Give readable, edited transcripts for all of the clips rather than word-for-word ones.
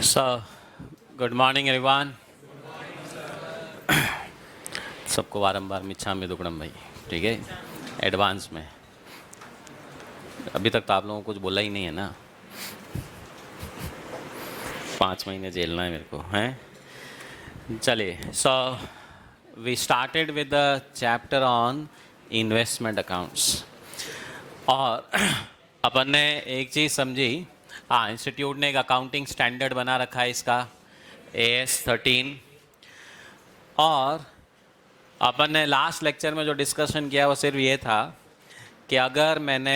So, good morning everyone. सबको बारंबार मिच्छामि दुक्कडम भाई, ठीक है, एडवांस में। अभी तक तो आप लोगों को कुछ बोला ही नहीं है ना। 5 महीने झेलना है मेरे को, हैं। चलिए, so we started with the chapter on investment accounts. और अपन ने एक चीज़ समझी, हाँ, इंस्टीट्यूट ने एक अकाउंटिंग स्टैंडर्ड बना रखा है इसका, AS13। और अपन ने लास्ट लेक्चर में जो डिस्कशन किया वो सिर्फ ये था कि अगर मैंने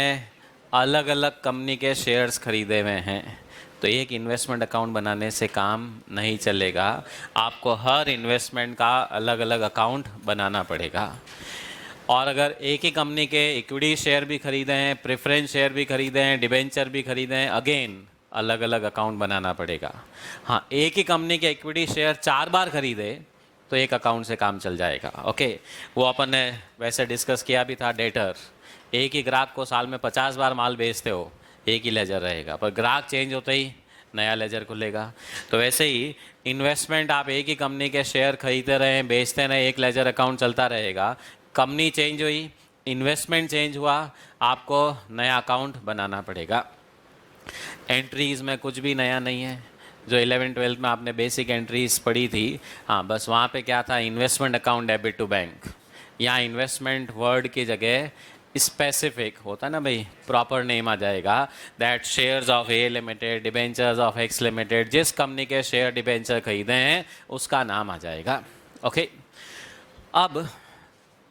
अलग अलग कंपनी के शेयर्स खरीदे हुए हैं तो एक इन्वेस्टमेंट अकाउंट बनाने से काम नहीं चलेगा, आपको हर इन्वेस्टमेंट का अलग अलग अकाउंट बनाना पड़ेगा। और अगर एक ही कंपनी के इक्विटी शेयर भी खरीदे हैं, प्रेफरेंस शेयर भी खरीदे हैं, डिबेंचर भी खरीदे हैं, अगेन अलग अलग अकाउंट बनाना पड़ेगा। हाँ, एक ही कंपनी के इक्विटी शेयर 4 बार खरीदे तो एक अकाउंट से काम चल जाएगा। ओके, वो अपन ने वैसे डिस्कस किया भी था। डेटर, एक ही ग्राहक को साल में 50 बार माल बेचते हो, एक ही लेजर रहेगा, पर ग्राहक चेंज होते ही नया लेजर खुलेगा। तो वैसे ही इन्वेस्टमेंट, आप एक ही कंपनी के शेयर खरीदते रहें, बेचते रहें, एक लेजर अकाउंट चलता रहेगा। कंपनी चेंज हुई, इन्वेस्टमेंट चेंज हुआ, आपको नया अकाउंट बनाना पड़ेगा। एंट्रीज़ में कुछ भी नया नहीं है। जो 11-12 में आपने बेसिक एंट्रीज पढ़ी थी, हाँ, बस वहाँ पे क्या था, investment account debit to bank. यहाँ इन्वेस्टमेंट वर्ड की जगह स्पेसिफिक होता ना भाई, प्रॉपर नेम आ जाएगा, that shares of A limited, debentures of X limited. जिस कंपनी के शेयर डिबेंचर खरीदे हैं उसका नाम आ जाएगा। ओके, अब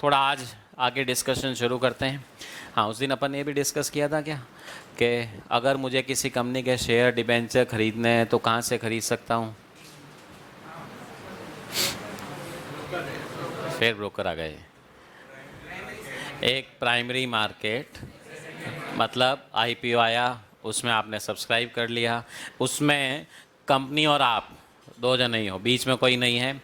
थोड़ा आज आगे डिस्कशन शुरू करते हैं। हाँ, उस दिन अपन ने भी डिस्कस किया था क्या कि अगर मुझे किसी कंपनी के शेयर डिबेंचर खरीदने हैं तो कहाँ से खरीद सकता हूँ? फिर ब्रोकर आ गए। एक प्राइमरी मार्केट, मतलब IPO आया, उसमें आपने सब्सक्राइब कर लिया, उसमें कंपनी और आप 2 जन नहीं हो, बीच में कोई नहीं है।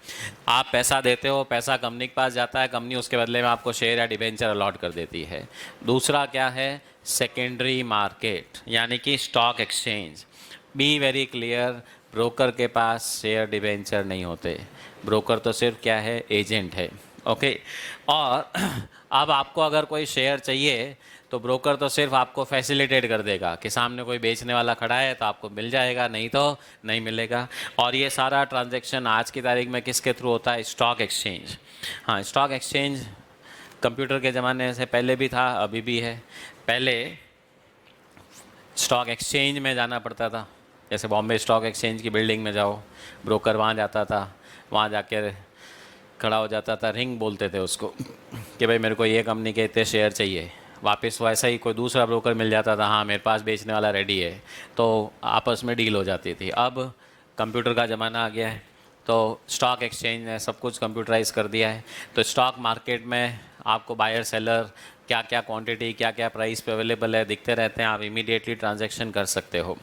आप पैसा देते हो, पैसा कंपनी के पास जाता है, कंपनी उसके बदले में आपको शेयर या डिबेंचर अलॉट कर देती है। दूसरा क्या है, सेकेंडरी मार्केट, यानी कि stock exchange. Be very clear, broker के पास शेयर डिबेंचर नहीं होते। ब्रोकर तो सिर्फ क्या है, एजेंट है। ओके, और अब आपको अगर कोई शेयर चाहिए तो ब्रोकर तो सिर्फ आपको फैसिलिटेट कर देगा कि सामने कोई बेचने वाला खड़ा है तो आपको मिल जाएगा, नहीं तो नहीं मिलेगा। और ये सारा ट्रांजैक्शन आज की तारीख में किसके थ्रू होता है? Stock exchange. हाँ, स्टॉक एक्सचेंज कंप्यूटर के ज़माने से पहले भी था, अभी भी है। पहले स्टॉक एक्सचेंज में जाना पड़ता था, जैसे बॉम्बे स्टॉक एक्सचेंज की बिल्डिंग में जाओ, ब्रोकर वहाँ जाता था, वहाँ जाकर खड़ा हो जाता था, रिंग बोलते थे उसको कि भाई मेरे को ये कंपनी के इतने शेयर चाहिए। वापस वैसा ही कोई दूसरा ब्रोकर मिल जाता था, हाँ मेरे पास बेचने वाला रेडी है, तो आपस में डील हो जाती थी। अब कंप्यूटर का ज़माना आ गया है, तो स्टॉक एक्सचेंज ने सब कुछ कंप्यूटराइज कर दिया है। तो स्टॉक मार्केट में आपको बायर सेलर क्या क्या क्वांटिटी, क्या क्या प्राइस पे अवेलेबल है दिखते रहते हैं, आप इमीडिएटली ट्रांजैक्शन कर सकते हो।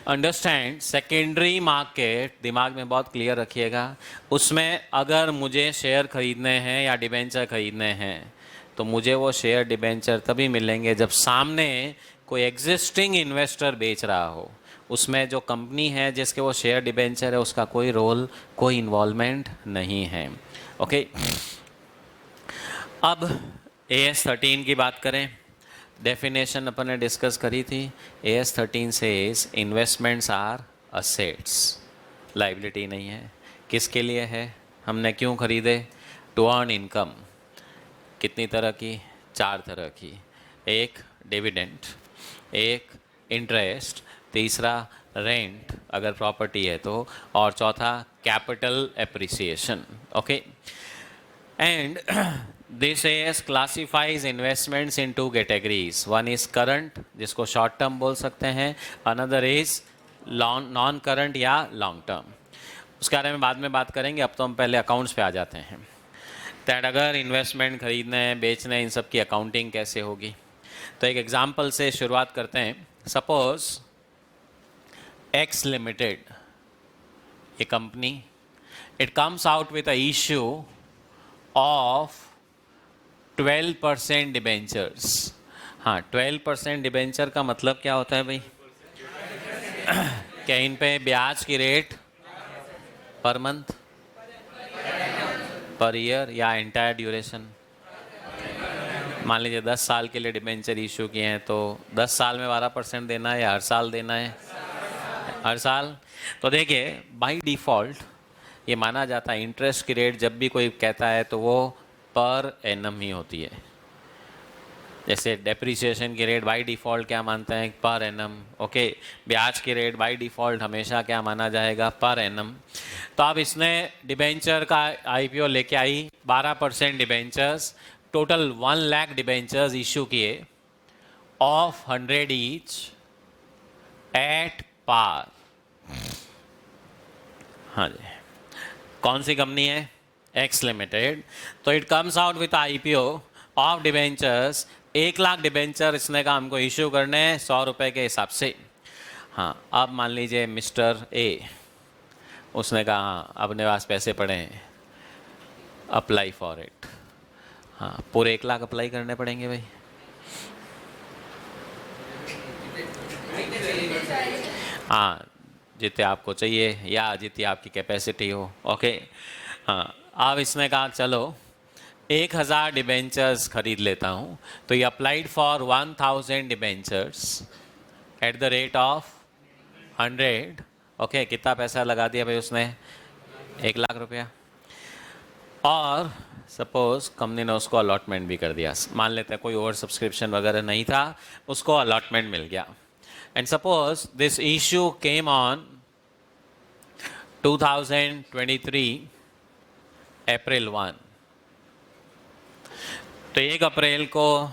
अंडरस्टैंड, सेकेंडरी मार्केट दिमाग में बहुत क्लियर रखिएगा। उसमें अगर मुझे शेयर खरीदने हैं या डिबेंचर खरीदने हैं तो मुझे वो शेयर डिबेंचर तभी मिलेंगे जब सामने कोई एग्जिस्टिंग इन्वेस्टर बेच रहा हो। उसमें जो कंपनी है जिसके वो शेयर डिबेंचर है उसका कोई रोल, कोई इन्वॉल्वमेंट नहीं है। ओके, अब AS13 की बात करें, डेफिनेशन अपन ने डिस्कस करी थी। AS13 says investments are assets, liability नहीं है। किसके लिए है, हमने क्यों खरीदे? To earn income. कितनी तरह की? 4 तरह की। एक डिविडेंड, एक इंटरेस्ट, तीसरा रेंट अगर प्रॉपर्टी है तो, और चौथा capital appreciation. Okay, and this S classifies investments in 2 categories. One is current, जिसको शॉर्ट टर्म बोल सकते हैं, अनदर इज नॉन करंट या लॉन्ग टर्म। उसके बारे में बाद में बात करेंगे, अब तो हम पहले अकाउंट्स पे आ जाते हैं। दैट अगर इन्वेस्टमेंट खरीदने, बेचने, इन सब की अकाउंटिंग कैसे होगी। तो एक एग्जांपल से शुरुआत करते हैं। सपोज एक्स लिमिटेड, ये company, it comes out with a issue of 12% debentures. हाँ, 12% डिबेंचर का मतलब क्या होता है भाई? क्या इन पे ब्याज की rate per month, per year या एंटायर ड्यूरेशन? मान लीजिए 10 साल के लिए डिबेंचर इशू किए हैं तो 10 साल में 12% देना है या हर साल देना है? हर साल। तो देखिए बाय डिफ़ॉल्ट ये माना जाता है इंटरेस्ट की रेट जब भी कोई कहता है तो वो पर एनम ही होती है। जैसे डेप्रिसिएशन की रेट बाय डिफ़ॉल्ट क्या मानते हैं? Per annum. ओके, ब्याज की रेट बाय डिफ़ॉल्ट हमेशा क्या माना जाएगा? Per annum. तो अब इसने डिबेंचर का आईपीओ लेके आई 12% debentures, total 1 lakh debentures issue किए ऑफ 100 ईच एट पार। हाँ जी, कौन सी कंपनी है? X limited. तो it comes out with IPO of debentures 1 lakh debenture इसने कहा हमको इशू करने हैं 100 रुपये के हिसाब से। हाँ, अब मान लीजिए मिस्टर ए, उसने कहा हाँ अपने पास पैसे पड़े हैं, अप्लाई फॉर इट। हाँ, पूरे 1 लाख अप्लाई करने पड़ेंगे भाई। हाँ, जितने आपको चाहिए या जितनी आपकी कैपेसिटी हो। ओके, हाँ, अब इसने कहा चलो 1000 डिबेंचर्स खरीद लेता हूँ। तो ये applied for 1000 debentures at the rate of 100। Okay, कितना पैसा लगा दिया भाई उसने? 1 लाख रुपया। और सपोज कंपनी ने उसको अलॉटमेंट भी कर दिया, मान लेते हैं कोई ओवर सब्सक्रिप्शन वगैरह नहीं था, उसको अलॉटमेंट मिल गया। And suppose this issue came on 2023 अप्रैल 1। तो 1 अप्रैल को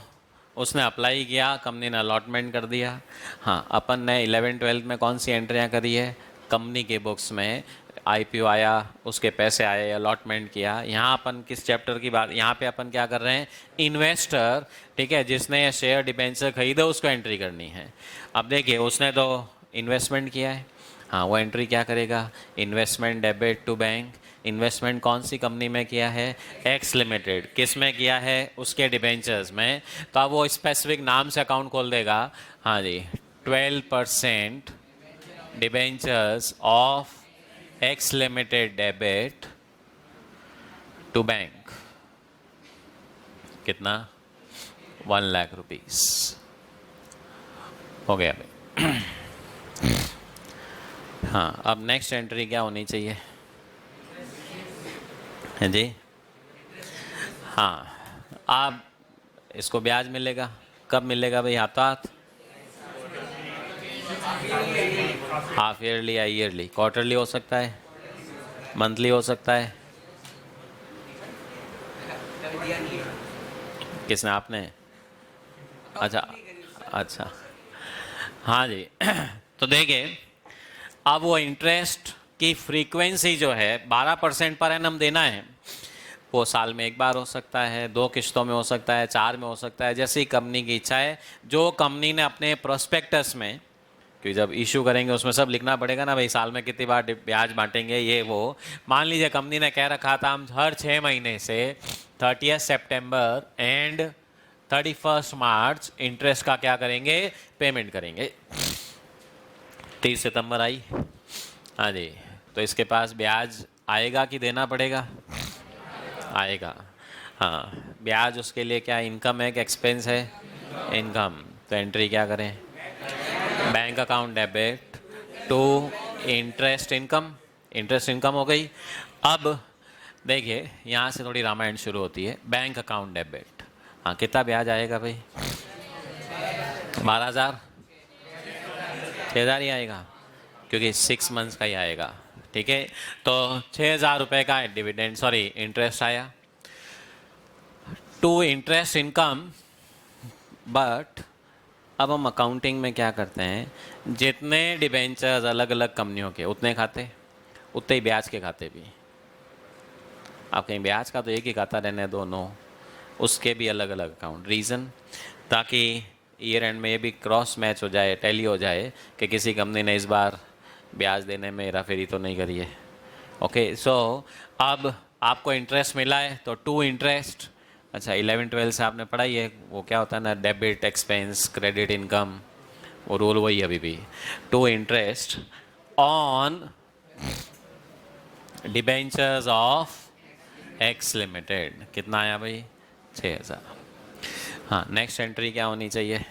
उसने अप्लाई किया, कंपनी ने अलॉटमेंट कर दिया। हाँ, अपन ने 11-12 में कौन सी एंट्रियाँ करी है? कंपनी के बुक्स में आईपीओ आया, उसके पैसे आए, अलॉटमेंट किया। यहाँ अपन किस चैप्टर की बात, यहाँ पे अपन क्या कर रहे हैं? इन्वेस्टर, ठीक है, जिसने शेयर डिबेंचर खरीदा उसको एंट्री करनी है। अब देखिए उसने तो इन्वेस्टमेंट किया है, हाँ, वो एंट्री क्या करेगा? Investment debit to bank. Investment कौन सी कंपनी में किया है? X limited. किस में किया है? उसके डिबेंचर्स में। तो अब वो स्पेसिफिक नाम से अकाउंट खोल देगा। हाँ जी, 12% debentures of X limited debit to bank. कितना? 1 लाख रुपीस हो गया भाई। हाँ, अब नेक्स्ट एंट्री क्या होनी चाहिए? है जी, हाँ, आप इसको ब्याज मिलेगा। कब मिलेगा भाई? हाथों हाथ? हाफ ईयरली या ईयरली? क्वार्टरली हो सकता है, मंथली हो सकता है। किसने? आपने? अच्छा अच्छा, हाँ जी। तो देखिए अब वो इंटरेस्ट की फ्रीक्वेंसी जो है 12% पर एनम देना है, वो साल में 1 बार हो सकता है, 2 किश्तों में हो सकता है, 4 में हो सकता है, जैसी कंपनी की इच्छा है। जो कंपनी ने अपने प्रोस्पेक्टस में, क्योंकि जब इशू करेंगे उसमें सब लिखना पड़ेगा ना भाई, साल में कितनी बार ब्याज बांटेंगे ये वो। मान लीजिए कंपनी ने कह रखा था हम हर 6 महीने से 30 सितंबर एंड 31 मार्च इंटरेस्ट का क्या करेंगे? पेमेंट करेंगे। 30 सितंबर आई, हाँ जी, तो इसके पास ब्याज आएगा कि देना पड़ेगा? आएगा। हाँ, ब्याज उसके लिए क्या इनकम है कि एक्सपेंस है? इनकम। तो एंट्री क्या करें? Bank account debit to interest income. Interest income हो गई। अब देखिए यहाँ से थोड़ी रामायण शुरू होती है। बैंक अकाउंट डेबिट, हाँ, कितना ब्याज आएगा भाई? 12,000, 6,000 ही आएगा क्योंकि 6 मंथ्स का ही आएगा, ठीक है। तो 6,000 रुपये का डिविडेंड, सॉरी, इंटरेस्ट आया टू इंटरेस्ट इनकम। बट अब हम अकाउंटिंग में क्या करते हैं, जितने डिबेंचर्स अलग अलग कंपनियों के उतने खाते, उतने ही ब्याज के खाते भी। आप कहीं ब्याज का तो एक ही खाता रहने दो, नो, उसके भी अलग अलग अकाउंट। रीज़न, ताकि ईयर एंड में ये भी क्रॉस मैच हो जाए, टैली हो जाए कि किसी कंपनी ने इस बार ब्याज देने में हेराफेरी तो नहीं करी है। ओके, सो अब आपको इंटरेस्ट मिला है तो टू इंटरेस्ट, अच्छा 11-12 से आपने पढ़ाई है, वो क्या होता है ना, डेबिट एक्सपेंस क्रेडिट इनकम, वो रूल वही अभी भी। To interest on debentures of X limited. कितना आया भाई? 6,000। हाँ, नेक्स्ट एंट्री क्या होनी चाहिए?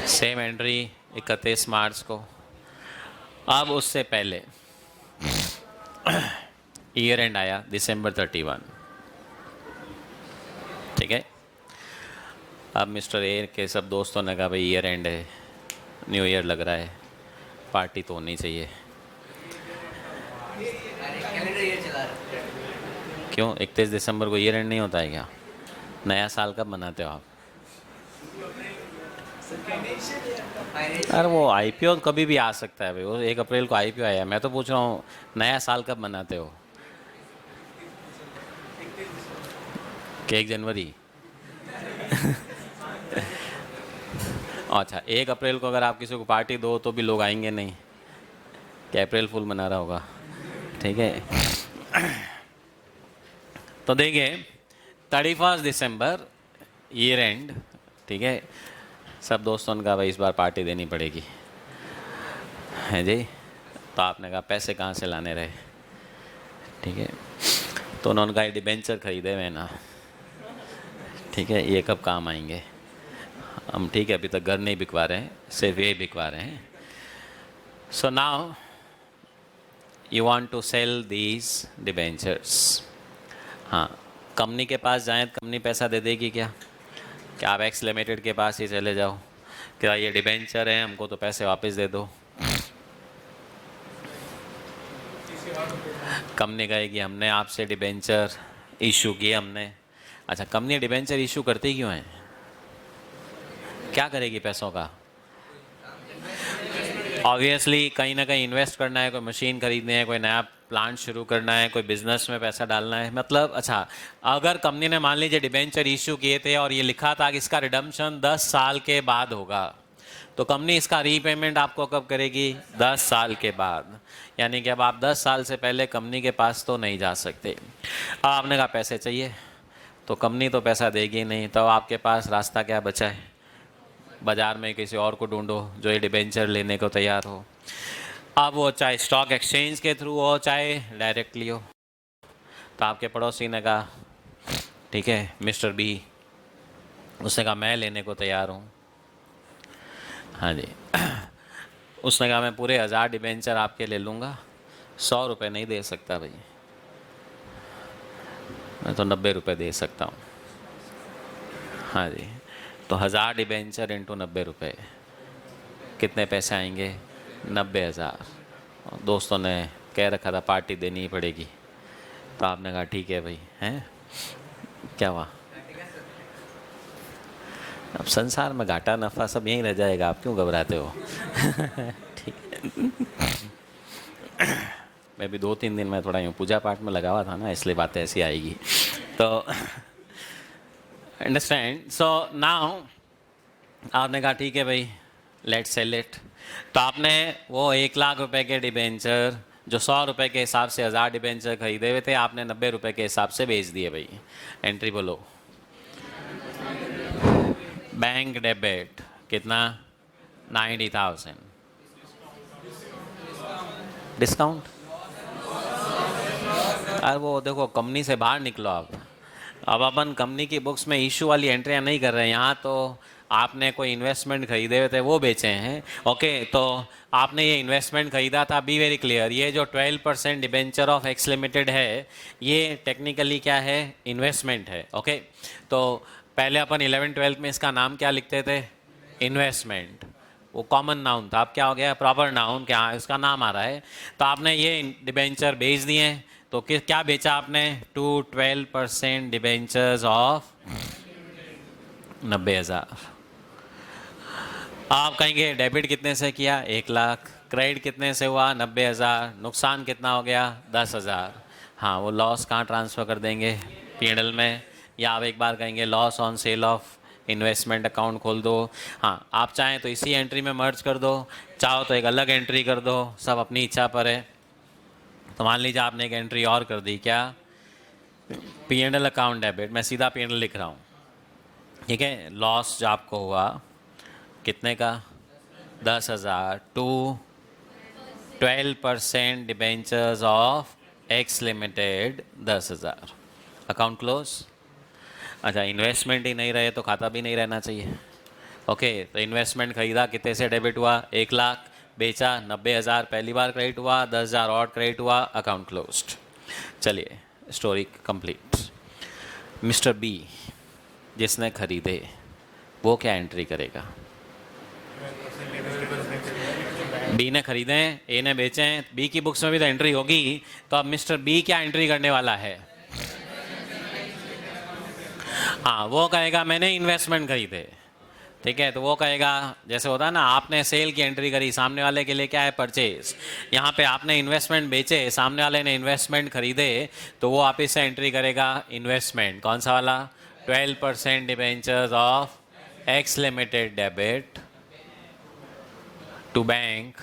सेम एंट्री 31 मार्च को। अब उससे पहले ईयर एंड आया दिसंबर 31, ठीक है। अब मिस्टर ए के सब दोस्तों ने कहा भाई ईयर एंड है, न्यू ईयर लग रहा है, पार्टी तो होनी चाहिए। क्यों 31 दिसंबर को ईयर एंड नहीं होता है क्या? नया साल कब मनाते हो आप? अरे वो आईपीओ कभी भी आ सकता है भाई, वो 1 अप्रैल को आईपीओ आया। मैं तो पूछ रहा हूँ नया साल कब मनाते हो? कि 1 जनवरी? अच्छा, 1 अप्रैल को अगर आप किसी को पार्टी दो तो भी लोग आएंगे नहीं, क्या अप्रैल फुल मना रहा होगा, ठीक है। तो देखिए 31 दिसंबर ईयर एंड, ठीक है। सब दोस्तों ने कहा भाई इस बार पार्टी देनी पड़ेगी, है जी। तो आपने कहा पैसे कहाँ से लाने रहे, ठीक है। तो उन्होंने कहा डिबेंचर खरीदे हुए ना, ठीक है, ये कब काम आएंगे हम, ठीक है। अभी तक घर नहीं बिकवा रहे हैं, सिर्फ ये बिकवा रहे हैं। So now you want to sell these debentures. हाँ, कंपनी के पास जाएं तो कंपनी पैसा दे देगी क्या? क्या आप एक्स लिमिटेड के पास ही चले जाओ, क्या ये डिबेंचर है, हमको तो पैसे वापस दे दो। कंपनी कहेगी हमने आपसे डिबेंचर इशू किए हमने। अच्छा, कंपनी डिबेंचर इशू करती क्यों है? क्या करेगी पैसों का? ऑब्वियसली कहीं ना कहीं इन्वेस्ट करना है, कोई मशीन खरीदनी है, कोई नया प्लांट शुरू करना है, कोई बिजनेस में पैसा डालना है। मतलब अच्छा, अगर कंपनी ने मान लीजिए डिबेंचर इशू किए थे और ये लिखा था कि इसका रिडम्पशन 10 साल के बाद होगा, तो कंपनी इसका रीपेमेंट आपको कब करेगी? 10 साल के बाद। यानी कि अब आप 10 साल से पहले कंपनी के पास तो नहीं जा सकते। अब आपने कहा पैसे चाहिए, तो कंपनी तो पैसा देगी नहीं, तो आपके पास रास्ता क्या बचा है? बाज़ार में किसी और को ढूंढो जो ये डिबेंचर लेने को तैयार हो। अब वो चाहे स्टॉक एक्सचेंज के थ्रू हो चाहे डायरेक्टली हो। तो आपके पड़ोसी ने कहा ठीक है मिस्टर बी, उसने कहा मैं लेने को तैयार हूँ। हाँ जी। उसने कहा मैं पूरे 1000 डिबेंचर आपके ले लूँगा, 100 रुपये नहीं दे सकता भाई, मैं तो 90 रुपये दे सकता हूँ। हाँ जी, तो 1000 डिबेंचर इंटू 90 रुपये, कितने पैसे आएंगे? 90,000। दोस्तों ने कह रखा था पार्टी देनी ही पड़ेगी, तो आपने कहा ठीक है भाई। हैं क्या हुआ? अब संसार में घाटा नफ़ा सब यहीं रह जाएगा, आप क्यों घबराते हो? ठीक है। मैं भी 2-3 दिन में थोड़ा यूँ पूजा पाठ में लगा हुआ था ना, इसलिए बातें ऐसी आएगी। तो अंडरस्टैंड। सो नाउ आपने कहा ठीक है भाई लेट्स सेल इट। तो आपने वो 1 लाख रुपए के डिबेंचर जो 100 रुपये के हिसाब से 1000 डिबेंचर खरीदे हुए थे, आपने 90 रुपये के हिसाब से बेच दिए भाई। एंट्री बोलो। बैंक डेबिट कितना? 90,000। डिस्काउंट? अरे वो देखो कंपनी से बाहर निकलो आप। अब अपन कंपनी की बुक्स में इशू वाली एंट्रियाँ नहीं कर रहे हैं, यहाँ तो आपने कोई इन्वेस्टमेंट खरीदे हुए थे वो बेचे हैं। ओके, तो आपने ये इन्वेस्टमेंट खरीदा था, बी वेरी क्लियर, ये जो 12% डिबेंचर ऑफ एक्स लिमिटेड है ये टेक्निकली क्या है? इन्वेस्टमेंट है। ओके, तो पहले अपन 11th-12th में इसका नाम क्या लिखते थे? इन्वेस्टमेंट। वो कॉमन नाउन था, अब क्या हो गया? प्रॉपर नाउन, क्या इसका नाम आ रहा है। तो आपने ये डिबेंचर बेच दिए, तो क्या बेचा आपने? 12% डिबेंचर्स ऑफ 90,000। आप कहेंगे डेबिट कितने से किया? 1 लाख। क्रेडिट कितने से हुआ? 90,000। नुकसान कितना हो गया? 10,000। हाँ, वो लॉस कहाँ ट्रांसफ़र कर देंगे? P&L में। या आप एक बार कहेंगे loss on sale of investment account खोल दो। हाँ, आप चाहें तो इसी एंट्री में मर्ज कर दो, चाहो तो एक अलग एंट्री कर दो, सब अपनी इच्छा पर है। तो मान लीजिए आपने एक एंट्री और कर दी, क्या? P&L account debit. मैं सीधा P&L लिख रहा हूँ, ठीक है। लॉस जो आपको हुआ कितने का? 10,000 to 12% debentures of X limited 10,000, account close. अच्छा, इन्वेस्टमेंट ही नहीं रहे तो खाता भी नहीं रहना चाहिए। ओके, तो इन्वेस्टमेंट खरीदा, कितने से डेबिट हुआ? 1,00,000, बेचा 90,000, पहली बार क्रेडिट हुआ, 10,000 और क्रेडिट हुआ, अकाउंट क्लोज्ड। चलिए, स्टोरी कंप्लीट। मिस्टर बी जिसने खरीदे वो क्या एंट्री करेगा? बी ने खरीदे, ए ने बेचे, बी की बुक्स में भी तो एंट्री होगी, तो अब मिस्टर बी क्या एंट्री करने वाला है? हाँ, वो कहेगा मैंने इन्वेस्टमेंट खरीदे। ठीक है, तो वो कहेगा, जैसे होता है ना, आपने सेल की एंट्री करी, सामने वाले के लिए क्या है? परचेज। यहाँ पे आपने इन्वेस्टमेंट बेचे, सामने वाले ने इन्वेस्टमेंट खरीदे, तो वो आप इससे एंट्री करेगा इन्वेस्टमेंट। कौन सा वाला? 12% debentures of X limited debit to bank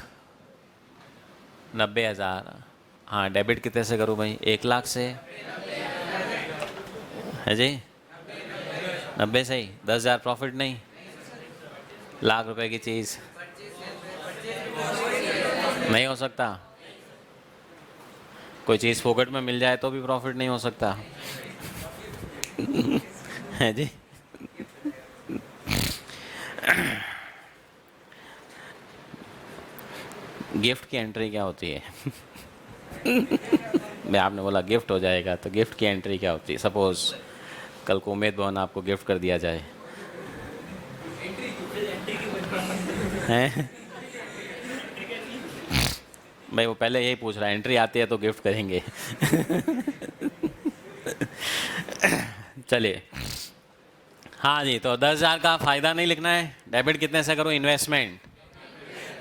90,000। हाँ, डेबिट कितने से करूँ भाई? 1,00,000 से है जी, 90 से ही 10,000 प्रॉफिट नहीं, ₹1,00,000 की चीज़ नहीं हो सकता। कोई चीज़ फोकट में मिल जाए तो भी प्रॉफिट नहीं हो सकता है जी। गिफ्ट की एंट्री क्या होती है? मैं आपने बोला गिफ्ट हो जाएगा, तो गिफ्ट की एंट्री क्या होती है? सपोज कल को उम्मेद भवन आपको गिफ्ट कर दिया जाए, हैं? भाई वो पहले यही पूछ रहा है, एंट्री आती है तो गिफ्ट करेंगे। चलिए, हाँ जी, तो 10,000 का फ़ायदा नहीं लिखना है, डेबिट कितने से करूँ? इन्वेस्टमेंट।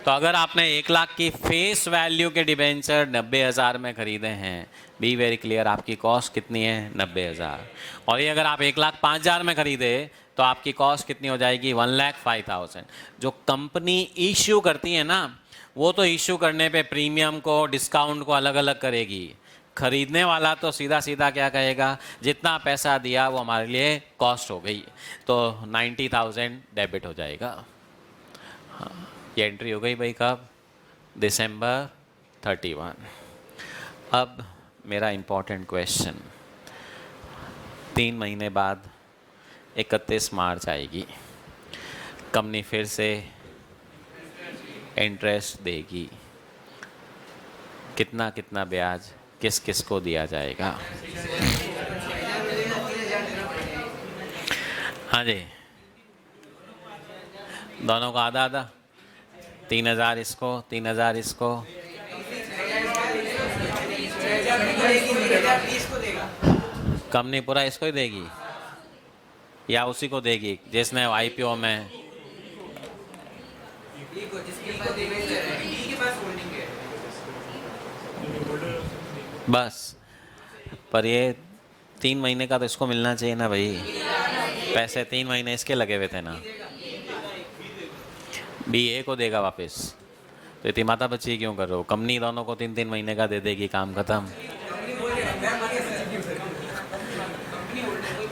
तो अगर आपने 1,00,000 की फेस वैल्यू के डिबेंचर 90,000 में खरीदे हैं, बी वेरी क्लियर, आपकी कॉस्ट कितनी है? 90,000। और ये अगर आप 1,05,000 में खरीदे तो आपकी कॉस्ट कितनी हो जाएगी? 1,05,000। जो कंपनी इश्यू करती है ना, वो तो इश्यू करने पे प्रीमियम को, डिस्काउंट को अलग अलग करेगी। खरीदने वाला तो सीधा सीधा क्या कहेगा? जितना पैसा दिया वो हमारे लिए कॉस्ट हो गई, तो 90,000 डेबिट हो जाएगा। हाँ, ये एंट्री हो गई भाई कब? दिसंबर 31। अब मेरा इम्पोर्टेंट क्वेश्चन, 3 महीने बाद 31 मार्च आएगी, कंपनी फिर से इंटरेस्ट देगी, कितना कितना ब्याज किस किस को दिया जाएगा? हाँ जी, दोनों का आधा आधा, 3,000 इसको, 3,000 इसको। कंपनी पूरा इसको ही देगी या उसी को देगी जिसने आईपीओ में? बस, पर ये 3 महीने का तो इसको मिलना चाहिए ना भाई, पैसे 3 महीने इसके लगे हुए थे ना। बी ए को देगा वापस, तो इतनी माता बच्ची क्यों कर रहे हो? कंपनी दोनों को 3-3 महीने का दे देगी, काम खत्म।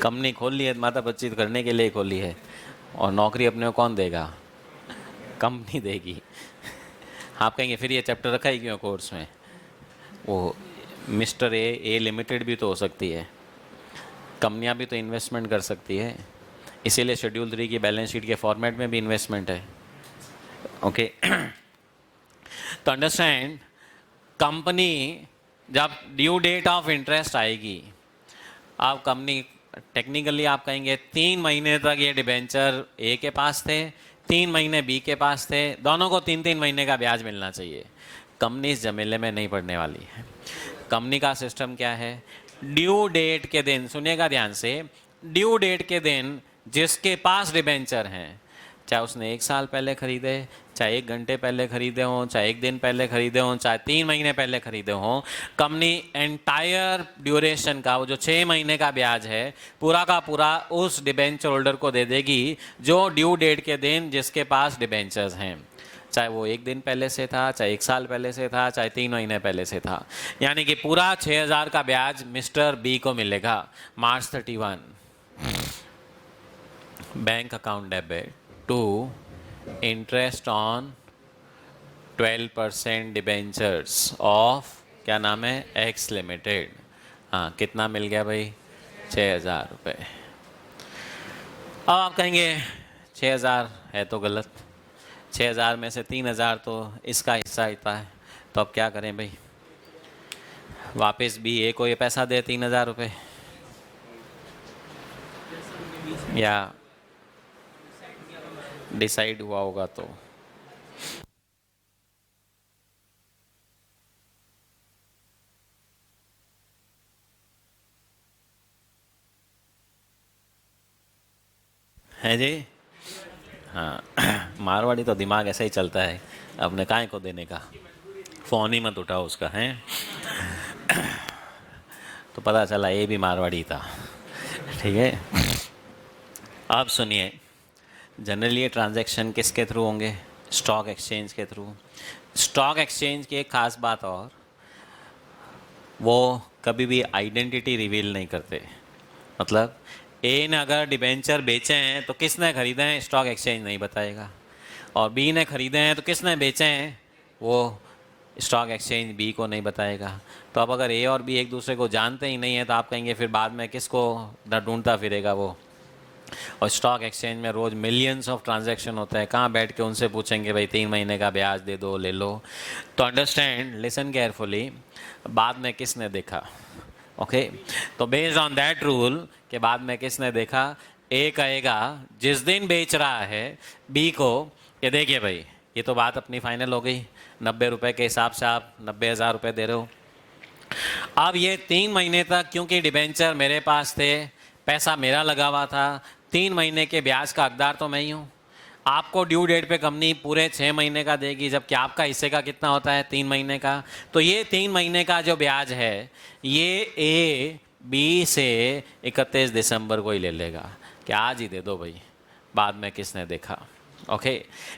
कंपनी खोल ली है माता बच्ची करने के लिए खोली है, और नौकरी अपने को कौन देगा? कंपनी देगी। आप कहेंगे फिर ये चैप्टर रखा ही क्यों कोर्स में? वो मिस्टर ए लिमिटेड भी तो हो सकती है, कंपनियां भी तो इन्वेस्टमेंट कर सकती है, इसीलिए शेड्यूल 3 की बैलेंस शीट के फॉर्मेट में भी इन्वेस्टमेंट है। ओके, तो अंडरस्टैंड, कंपनी जब ड्यू डेट ऑफ इंटरेस्ट आएगी, आप कंपनी टेक्निकली आप कहेंगे 3 महीने तक ये डिबेंचर ए के पास थे, 3 महीने बी के पास थे, दोनों को 3-3 महीने का ब्याज मिलना चाहिए। कंपनी इस जमेले में नहीं पड़ने वाली है। कंपनी का सिस्टम क्या है? ड्यू डेट के दिन, सुनिएगा ध्यान से, ड्यू डेट के दिन जिसके पास डिबेंचर हैं, चाहे उसने 1 साल पहले खरीदे, चाहे 1 घंटे पहले खरीदे हों, चाहे 1 दिन पहले खरीदे हों, चाहे 3 महीने पहले खरीदे हों, कंपनी एंटायर ड्यूरेशन का वो जो 6 महीने का ब्याज है पूरा का पूरा उस डिबेंचर होल्डर को दे देगी जो ड्यू डेट के दिन जिसके पास डिबेंचर्स हैं, चाहे वो 1 दिन पहले से था, चाहे 1 साल पहले से था, चाहे 3 महीने पहले से था। यानी कि पूरा 6,000 का ब्याज मिस्टर बी को मिलेगा March 31। Bank account debit to interest on 12% debentures of, क्या नाम है, एक्स लिमिटेड। हाँ, कितना मिल गया भाई, 6,000 रुपये। अब आप कहेंगे 6,000 है तो गलत, 6,000 में से 3,000 तो इसका हिस्सा आता है, तो अब क्या करें भाई, वापस बी ए को ये पैसा दे 3,000 रुपये, या डिसाइड हुआ होगा तो है जी। हाँ मारवाड़ी तो दिमाग ऐसा ही चलता है, अपने काय को देने का, फ़ोन ही मत उठाओ उसका, है तो पता चला ये भी मारवाड़ी था। ठीक है, अब सुनिए, जनरली ये ट्रांजैक्शन किसके थ्रू होंगे, स्टॉक एक्सचेंज के थ्रू। स्टॉक एक्सचेंज की एक खास बात और, वो कभी भी आइडेंटिटी रिवील नहीं करते। मतलब ए ने अगर डिबेंचर बेचे हैं तो किसने खरीदे हैं, स्टॉक एक्सचेंज नहीं बताएगा, और बी ने खरीदे हैं तो किसने बेचे हैं, वो स्टॉक एक्सचेंज बी को नहीं बताएगा। तो अब अगर ए और बी एक दूसरे को जानते ही नहीं है तो आप कहेंगे फिर बाद में किसको ढूंढता फिरेगा वो। और स्टॉक एक्सचेंज में रोज़ मिलियंस ऑफ ट्रांजैक्शन होता है, कहाँ बैठ के उनसे पूछेंगे भाई 3 महीने का ब्याज दे दो, ले लो। तो अंडरस्टैंड, लिसन केयरफुली, बाद में किसने देखा, ओके तो बेस्ड ऑन दैट रूल के बाद में किसने देखा, ए कहेगा जिस दिन बेच रहा है बी को, ये देखिए भाई ये तो बात अपनी फाइनल हो गई, 90 रुपये के हिसाब से आप 90,000 रुपये दे रहे हो। अब ये 3 महीने तक क्योंकि डिबेंचर मेरे पास थे, पैसा मेरा लगा हुआ था, 3 महीने के ब्याज का हकदार तो मैं ही हूँ। आपको ड्यू डेट पे कंपनी पूरे 6 महीने का देगी, जबकि आपका हिस्से का कितना होता है, 3 महीने का। तो ये 3 महीने का जो ब्याज है ये ए बी से 31 दिसंबर को ही ले लेगा, कि आज ही दे दो भाई, बाद में किसने देखा। Okay,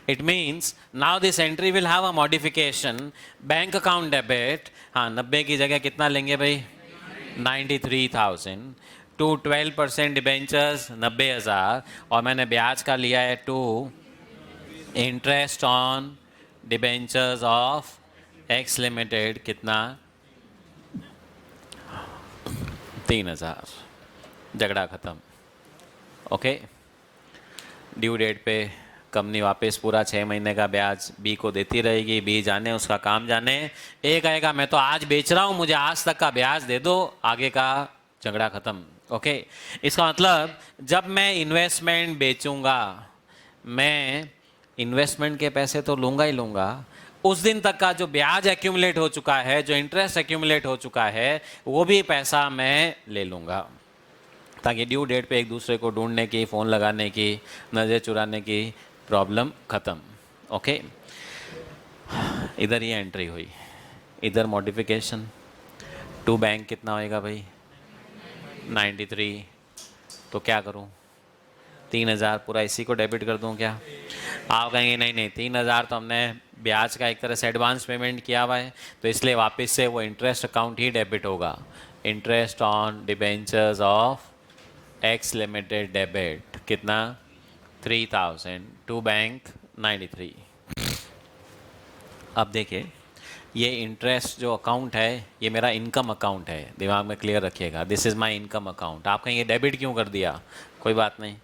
it means now this entry will have a modification, bank account debit, हाँ 90 की जगह कितना लेंगे भाई, 93,000 टू 12% डिबेंचर्स 90,000, और मैंने ब्याज का लिया है to interest on debentures of X limited, कितना 3,000, झगड़ा ख़त्म। ओके, ड्यू डेट पे कंपनी वापस पूरा 6 महीने का ब्याज बी को देती रहेगी, बी जाने उसका काम जाने, ए कहेगा मैं तो आज बेच रहा हूँ, मुझे आज तक का ब्याज दे दो, आगे का झगड़ा ख़त्म। ओके, इसका मतलब जब मैं इन्वेस्टमेंट बेचूंगा, मैं इन्वेस्टमेंट के पैसे तो लूँगा ही लूँगा, उस दिन तक का जो ब्याज एक्यूमुलेट हो चुका है, जो इंटरेस्ट एक्यूमुलेट हो चुका है, वो भी पैसा मैं ले लूँगा, ताकि ड्यू डेट पे एक दूसरे को ढूंढने की, फ़ोन लगाने की, नज़र चुराने की प्रॉब्लम ख़त्म। ओके, इधर ये एंट्री हुई, इधर मॉडिफिकेशन, टू बैंक कितना होएगा भाई, 93, तो क्या करूं, 3,000 पूरा इसी को डेबिट कर दूं क्या? आप कहेंगे नहीं नहीं, 3,000 तो हमने ब्याज का एक तरह से एडवांस पेमेंट किया हुआ है, तो इसलिए वापस से वो इंटरेस्ट अकाउंट ही डेबिट होगा, interest on debentures of X limited debit, कितना 3,000 टू बैंक 93। अब देखिए, ये इंटरेस्ट जो अकाउंट है ये मेरा इनकम अकाउंट है, दिमाग में क्लियर रखिएगा, this is my income account. आप कहेंगे डेबिट क्यों कर दिया, कोई बात नहीं,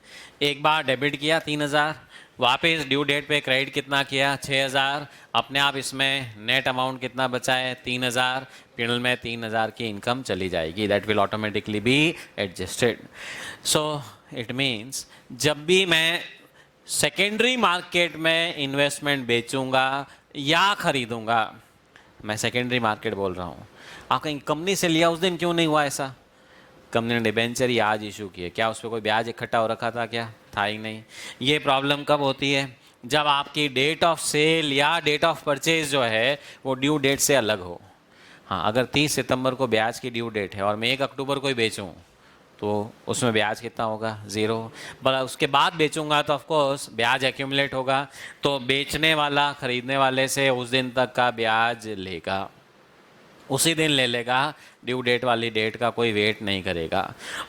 एक बार डेबिट किया 3,000, वापस ड्यू डेट पे क्रेडिट कितना किया 6,000, अपने आप इसमें नेट अमाउंट कितना बचा है 3,000, पिनल में 3,000 की इनकम चली जाएगी, that will automatically be adjusted. So it means जब भी मैं सेकेंडरी मार्केट में इन्वेस्टमेंट बेचूंगा या खरीदूंगा, मैं सेकेंडरी मार्केट बोल रहा हूँ, आप कहीं कंपनी से लिया उस दिन क्यों नहीं हुआ ऐसा, कंपनी ने डिबेंचर ही आज इशू किए, क्या उस पर कोई ब्याज इकट्ठा हो रखा था, क्या था ही नहीं। ये प्रॉब्लम कब होती है, जब आपकी डेट ऑफ सेल या डेट ऑफ परचेज जो है वो ड्यू डेट से अलग हो। हाँ, अगर 30 सितंबर को ब्याज की ड्यू डेट है और मैं 1 अक्टूबर को ही बेचूँ तो उसमें ब्याज कितना होगा, 0। बड़ा उसके बाद बेचूंगा तो ऑफकोर्स ब्याज एक्यूमुलेट होगा, तो बेचने वाला खरीदने वाले से उस दिन तक का ब्याज लेगा। उसी दिन ले लेगा, ड्यू डेट वाली डेट का कोई वेट नहीं करेगा।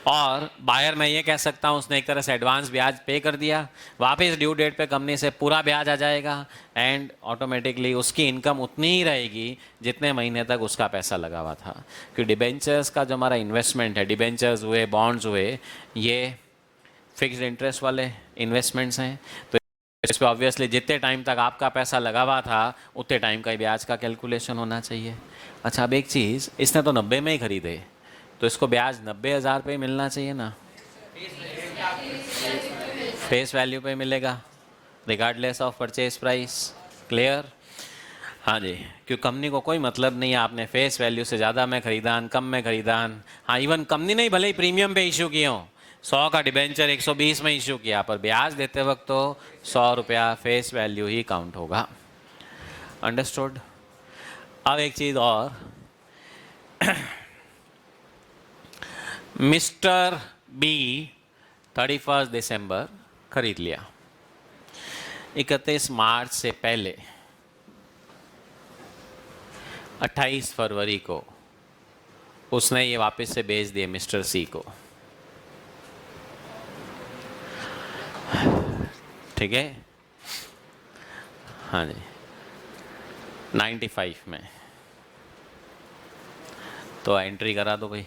और बायर मैं ये कह सकता हूँ उसने एक तरह से एडवांस ब्याज पे कर दिया, वापस ड्यू डेट पे कंपनी से पूरा ब्याज आ जाएगा एंड ऑटोमेटिकली उसकी इनकम उतनी ही रहेगी जितने महीने तक उसका पैसा लगा हुआ था। क्योंकि डिबेंचर्स का जो हमारा इन्वेस्टमेंट है, डिबेंचर्स हुए, बॉन्ड्स हुए, ये फिक्स्ड इंटरेस्ट वाले इन्वेस्टमेंट्स हैं, तो इस पर ऑब्वियसली जितने टाइम तक आपका पैसा लगा हुआ था उतने टाइम का ही ब्याज का कैलकुलेशन होना चाहिए। अच्छा, अब एक चीज़, इसने तो 90 में ही खरीदे, तो इसको ब्याज 90,000 पे ही मिलना चाहिए ना? फेस वैल्यू पे मिलेगा, regardless of purchase price. Clear? हाँ जी, क्योंकि कंपनी को कोई मतलब नहीं है आपने फेस वैल्यू से ज़्यादा में खरीदान, कम में खरीदान। हाँ, इवन कंपनी नहीं भले ही प्रीमियम पे इशू किए हों, 100 का डिबेंचर 120 में इशू किया, पर ब्याज देते वक्त तो 100 रुपया फेस वैल्यू ही काउंट होगा। अंडरस्टूड? अब एक चीज़ और, मिस्टर बी 31 दिसंबर खरीद लिया, 31 मार्च से पहले 28 फरवरी को उसने ये वापस से बेच दिए मिस्टर सी को। ठीक है? हाँ जी, 95 में। तो एंट्री करा दो भाई,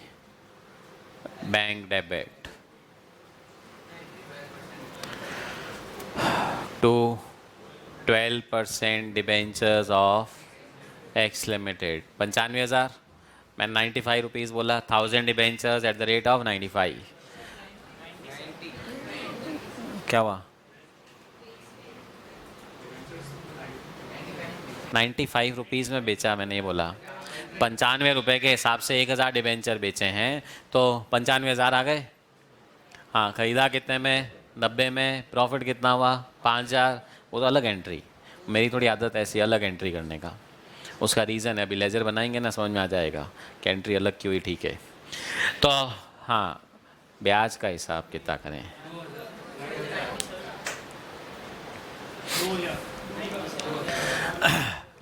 bank debit to 12% debentures of X limited, 95,000। मैं 95 रुपीज़ बोला, 1000 debentures at the rate of 95। क्या हुआ? 95 रुपीज़ में बेचा, मैंने ये बोला 95 रुपये के हिसाब से 1000 डिबेंचर बेचे हैं, तो 95,000 आ गए। हाँ, ख़रीदा कितने में? 90 में। प्रॉफिट कितना हुआ? 5,000। वो तो अलग एंट्री, मेरी थोड़ी आदत ऐसी अलग एंट्री करने का, उसका रीज़न है, अभी लेजर बनाएंगे ना समझ में आ जाएगा कि एंट्री अलग क्यों ही ठीक है। तो हाँ, ब्याज का हिसाब कितना करें?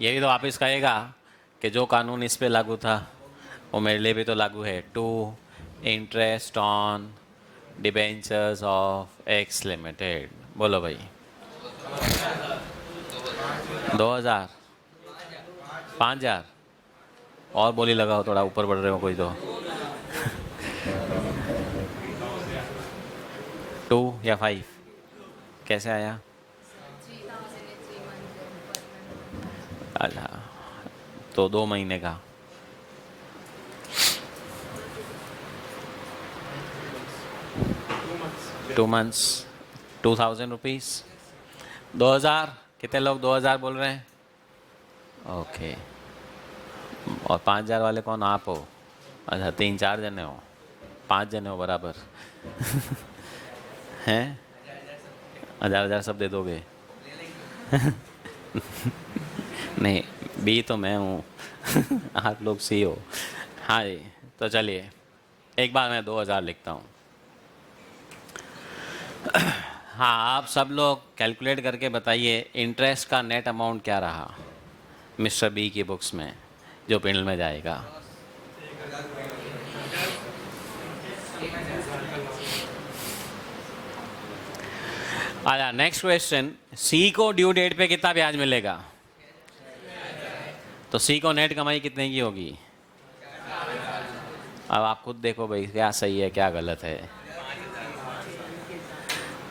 ये भी तो वापस कहेगा कि जो कानून इस पे लागू था वो मेरे लिए भी तो लागू है। To interest on debentures of X limited. बोलो भाई, 2000, 5000 और बोली लगाओ, थोड़ा ऊपर बढ़ रहे हो कोई तो। 2 या 5 कैसे आया? अच्छा, तो 2 महीने का 2 मंथ्स 2000 रुपीज़। 2000, कितने लोग 2000 बोल रहे हैं? ओके, और 5000 वाले कौन? आप हो? अच्छा, 3-4 जने हो, 5 जने हो बराबर। हैं? 1000 सब दे दोगे? नहीं, बी तो मैं हूँ। आप लोग सी हो। हाँ जी, तो चलिए एक बार मैं 2000 लिखता हूँ। हाँ, आप सब लोग कैलकुलेट करके बताइए इंटरेस्ट का नेट अमाउंट क्या रहा मिस्टर बी की बुक्स में जो पिंडल में जाएगा। अच्छा, नेक्स्ट क्वेश्चन, सी को ड्यू डेट पे कितना ब्याज मिलेगा? तो सी को नेट कमाई कितने की होगी? अब आप खुद देखो भाई, क्या सही है क्या गलत है।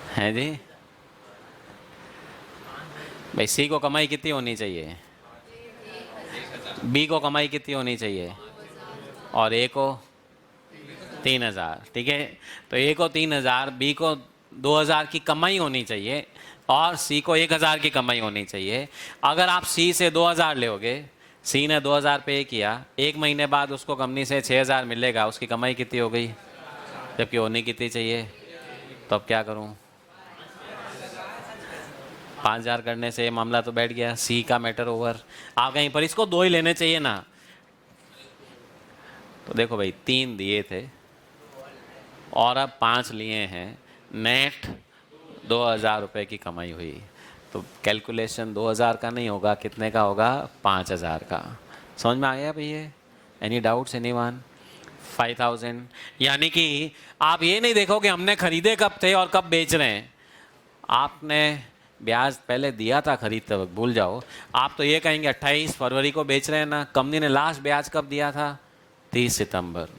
हैं जी भाई, सी को कमाई कितनी होनी चाहिए? बी को कमाई कितनी होनी चाहिए? और ए को 3000। ठीक है, तो ए को 3000, बी को 2000 की कमाई होनी चाहिए और सी को 1000 की कमाई होनी चाहिए। अगर आप सी से 2000 लोगे, सी ने 2000 पे किया, 1 महीने बाद उसको कंपनी से 6000 मिलेगा, उसकी कमाई कितनी हो गई? जबकि होनी कितनी चाहिए? तो अब क्या करूं? 5000 करने से ये मामला तो बैठ गया, सी का मैटर ओवर। आप कहीं पर इसको 2 ही लेने चाहिए ना। तो देखो भाई, 3 दिए थे और अब 5 लिए हैं, नेट 2000 रुपये की कमाई हुई। तो कैलकुलेशन 2000 का नहीं होगा, कितने का होगा? 5000 का। समझ में आ गया भाई? ये एनी डाउट्स एनीवन? 5000, यानी कि आप ये नहीं देखो कि हमने खरीदे कब थे और कब बेच रहे हैं, आपने ब्याज पहले दिया था खरीदते वक्त, भूल जाओ। आप तो ये कहेंगे 28 फरवरी को बेच रहे हैं ना, कंपनी ने लास्ट ब्याज कब दिया था? 30 सितंबर।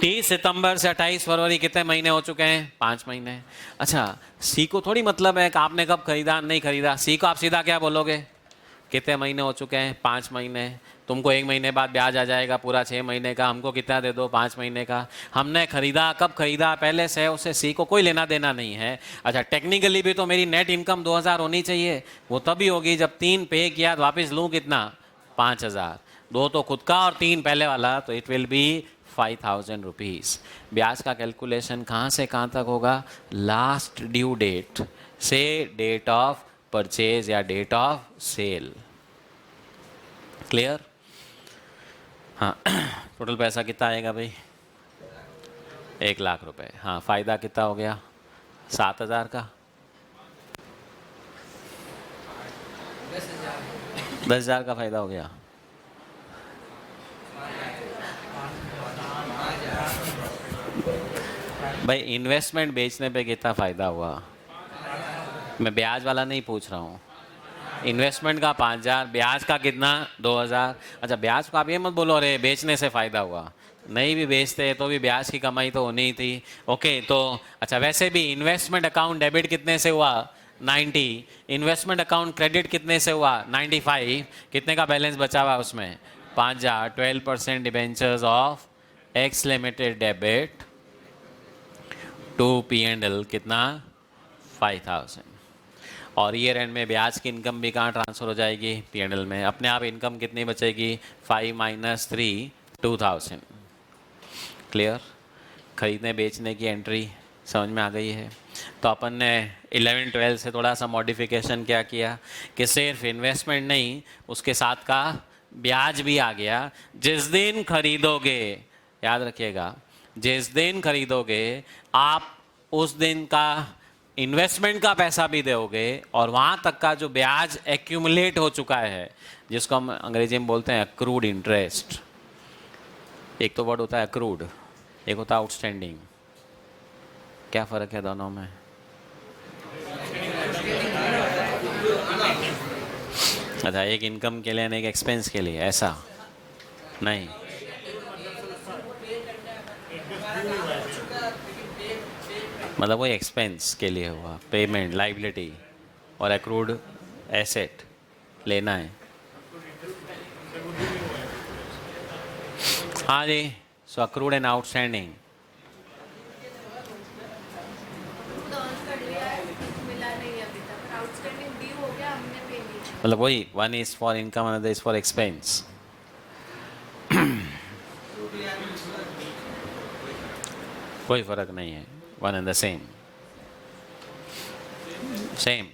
30 सितंबर से 28 फरवरी कितने महीने हो चुके हैं? 5 महीने। अच्छा, सी को थोड़ी मतलब है कि आपने कब खरीदा नहीं खरीदा, सी को आप सीधा क्या बोलोगे? कितने महीने हो चुके हैं? 5 महीने। तुमको 1 महीने बाद ब्याज आ जाएगा पूरा 6 महीने का, हमको कितना दे दो? 5 महीने का। हमने खरीदा कब खरीदा पहले से, उससे सी को कोई लेना देना नहीं है। अच्छा, टेक्निकली भी तो मेरी नेट इनकम 2000 होनी चाहिए, वो तभी होगी जब 3 पे किया तो वापस लूँ कितना? 5000। 2 तो खुद का और 3 पहले वाला, तो इट विल बी 5000 रुपीज़। ब्याज का कैलकुलेशन कहाँ से कहाँ तक होगा? लास्ट ड्यू डेट से डेट ऑफ परचेज या डेट ऑफ सेल। क्लियर? हाँ। टोटल पैसा कितना आएगा भाई? 1 लाख रुपए। हाँ, फ़ायदा कितना हो गया? 7000 का। 10,000 का फ़ायदा हो गया। भाई इन्वेस्टमेंट बेचने पे कितना फ़ायदा हुआ? मैं ब्याज वाला नहीं पूछ रहा हूँ। इन्वेस्टमेंट का 5000, ब्याज का कितना? 2000। अच्छा, ब्याज को आप ये मत बोलो अरे बेचने से फ़ायदा हुआ, नहीं भी बेचते तो भी ब्याज की कमाई तो होनी ही थी। ओके, तो अच्छा, वैसे भी इन्वेस्टमेंट अकाउंट डेबिट कितने से हुआ? 90। इन्वेस्टमेंट अकाउंट क्रेडिट कितने से हुआ? 95। कितने का बैलेंस बचा हुआ उसमें? 5000। 12% debentures of X limited debit to P&L कितना? 5000। और ईयर एंड में ब्याज की इनकम भी कहाँ ट्रांसफ़र हो जाएगी? P&L में। अपने आप इनकम कितनी बचेगी? 5 - 3 2000। क्लियर? खरीदने बेचने की एंट्री समझ में आ गई है। तो अपन ने 11-12 से थोड़ा सा मॉडिफिकेशन क्या किया कि सिर्फ इन्वेस्टमेंट नहीं, उसके साथ का ब्याज भी आ गया। जिस दिन खरीदोगे, याद रखिएगा, जिस दिन खरीदोगे आप उस दिन का इन्वेस्टमेंट का पैसा भी दोगे और वहाँ तक का जो ब्याज एक्यूमुलेट हो चुका है, जिसको हम अंग्रेजी में बोलते हैं अक्रूड इंटरेस्ट। एक तो वर्ड होता है अक्रूड, एक होता है आउटस्टैंडिंग। क्या फ़र्क है दोनों में? अच्छा, एक इनकम के लिए और एक एक्सपेंस के लिए, ऐसा नहीं। मतलब वो एक्सपेंस के लिए हुआ, पेमेंट लाइबिलिटी, और एक्रूड एसेट लेना है। हाँ जी, सो अक्रूड एंड आउटस्टैंडिंग। मतलब वही, one is for income, another is for expense. कोई फर्क नहीं है, one and the same. Same,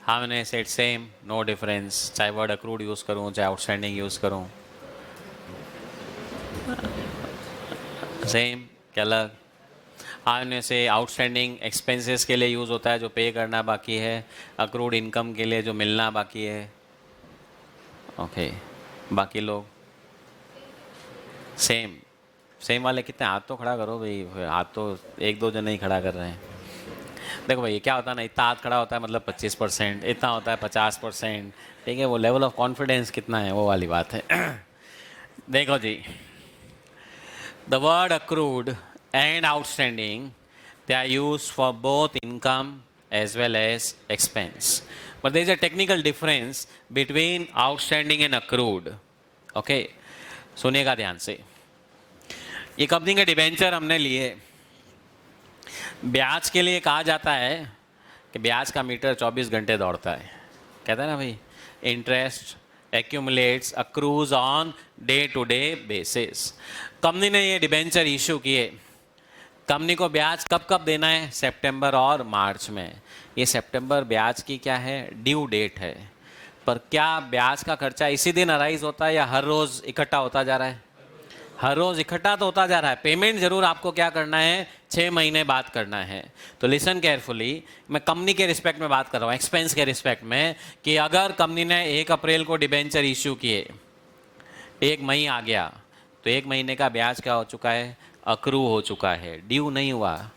हाँ मैंने सेट सेम, नो डिफरेंस, चाहे वर्ड अक्रूड यूज़ करूँ चाहे आउटस्टैंडिंग यूज़ करूँ, सेम। क्या अलग? हाँ में से आउटस्टैंडिंग एक्सपेंसेस के लिए यूज़ होता है जो पे करना बाकी है, अक्रूड इनकम के लिए जो मिलना बाकी है। ओके, बाकी लोग सेम। सेम वाले कितने? हाथ तो खड़ा करो भाई, हाथ तो 1-2 जन नहीं खड़ा कर रहे हैं। देखो भाई, क्या होता है ना, इतना हाथ खड़ा होता है मतलब 25%, इतना होता है 50%, ठीक है। वो लेवल ऑफ कॉन्फिडेंस कितना है, वो वाली बात है। देखो जी, the word accrued and outstanding, they are used for both income as well as expense, but there is a technical difference between outstanding and accrued. Okay, सुनिएगा ध्यान से। ये कंपनी के डिबेंचर हमने लिए, ब्याज के लिए कहा जाता है कि ब्याज का मीटर 24 घंटे दौड़ता है, कहता है ना भाई, interest accumulates accrues on day to day basis। Company ने ये डिबेंचर इशू किए, कंपनी को ब्याज कब कब देना है? सितंबर और मार्च में। ये सितंबर ब्याज की क्या है? ड्यू डेट है। पर क्या ब्याज का खर्चा इसी दिन अराइज होता है या हर रोज़ इकट्ठा होता जा रहा है? हर रोज़ इकट्ठा तो होता जा रहा है। पेमेंट ज़रूर आपको क्या करना है? 6 महीने बाद करना है। तो लिसन केयरफुली, मैं कंपनी के रिस्पेक्ट में बात कर रहा हूँ, एक्सपेंस के रिस्पेक्ट में, कि अगर कंपनी ने 1 अप्रैल को डिबेंचर इशू किए, 1 मई आ गया तो 1 महीने का ब्याज क्या हो चुका है, अक्रू हो चुका है, ड्यू नहीं हुआ।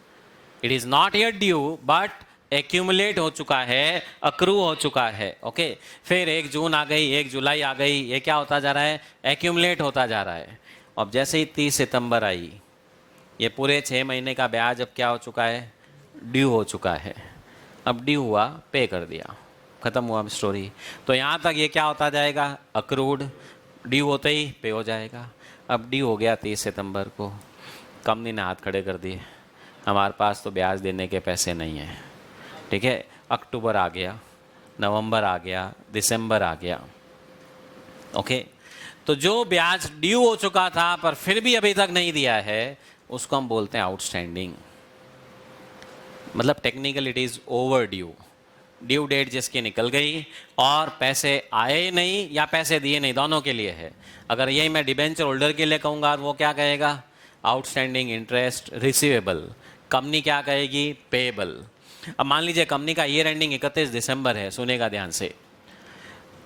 It is not yet due but accumulate हो चुका है, अक्रू हो चुका है। ओके, फिर 1 जून आ गई, 1 जुलाई आ गई, ये क्या होता जा रहा है, एक्यूमुलेट होता जा रहा है। अब जैसे ही 30 सितंबर आई, ये पूरे 6 महीने का ब्याज अब क्या हो चुका है, ड्यू हो चुका है। अब ड्यू हुआ, पे कर दिया, ख़त्म हुआ स्टोरी। तो यहाँ तक ये क्या होता जाएगा, अक्रूड, ड्यू होते ही पे हो जाएगा। अब ड्यू हो गया 30 सितंबर को, कंपनी ने हाथ खड़े कर दिए, हमारे पास तो ब्याज देने के पैसे नहीं हैं। ठीक है, अक्टूबर आ गया, नवंबर आ गया, दिसंबर आ गया। ओके, तो जो ब्याज ड्यू हो चुका था पर फिर भी अभी तक नहीं दिया है, उसको हम बोलते हैं आउटस्टैंडिंग। मतलब technical it is overdue, due date जिसकी निकल गई और पैसे आए नहीं या पैसे दिए नहीं, दोनों के लिए है। अगर यही मैं डिबेंचर होल्डर के लिए कहूँगा तो वो क्या कहेगा, आउटस्टैंडिंग इंटरेस्ट रिसीवेबल। कंपनी क्या कहेगी, पेएबल। अब मान लीजिए कंपनी का ईयर एंडिंग 31 दिसंबर है, सुनेगा ध्यान से,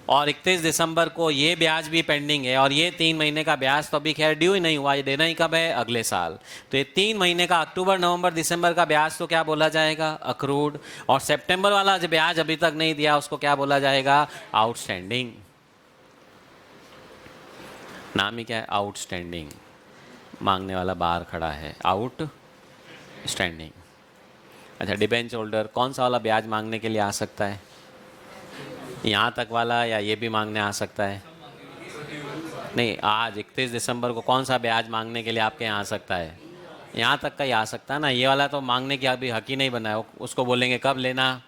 और 31 दिसंबर को ये ब्याज भी पेंडिंग है और ये 3 महीने का ब्याज तो अभी खैर ड्यू ही नहीं हुआ, ये देना ही कब है, अगले साल। तो ये 3 महीने का अक्टूबर नवंबर दिसंबर का ब्याज तो क्या बोला जाएगा, अक्रूड। और सितंबर वाला जो ब्याज अभी तक नहीं दिया उसको क्या बोला जाएगा, आउटस्टैंडिंग। नाम ही क्या है, आउटस्टैंडिंग। मांगने वाला बाहर खड़ा है, आउट स्टैंडिंग। अच्छा, डिबेंचर होल्डर कौन सा वाला ब्याज मांगने के लिए आ सकता है, यहाँ तक वाला या ये भी मांगने आ सकता है? नहीं, आज 31 दिसंबर को कौन सा ब्याज मांगने के लिए आपके यहाँ आ सकता है, यहाँ तक का ही आ सकता है ना। ये वाला तो मांगने की अभी हक ही नहीं बना है, उसको बोलेंगे कब लेना,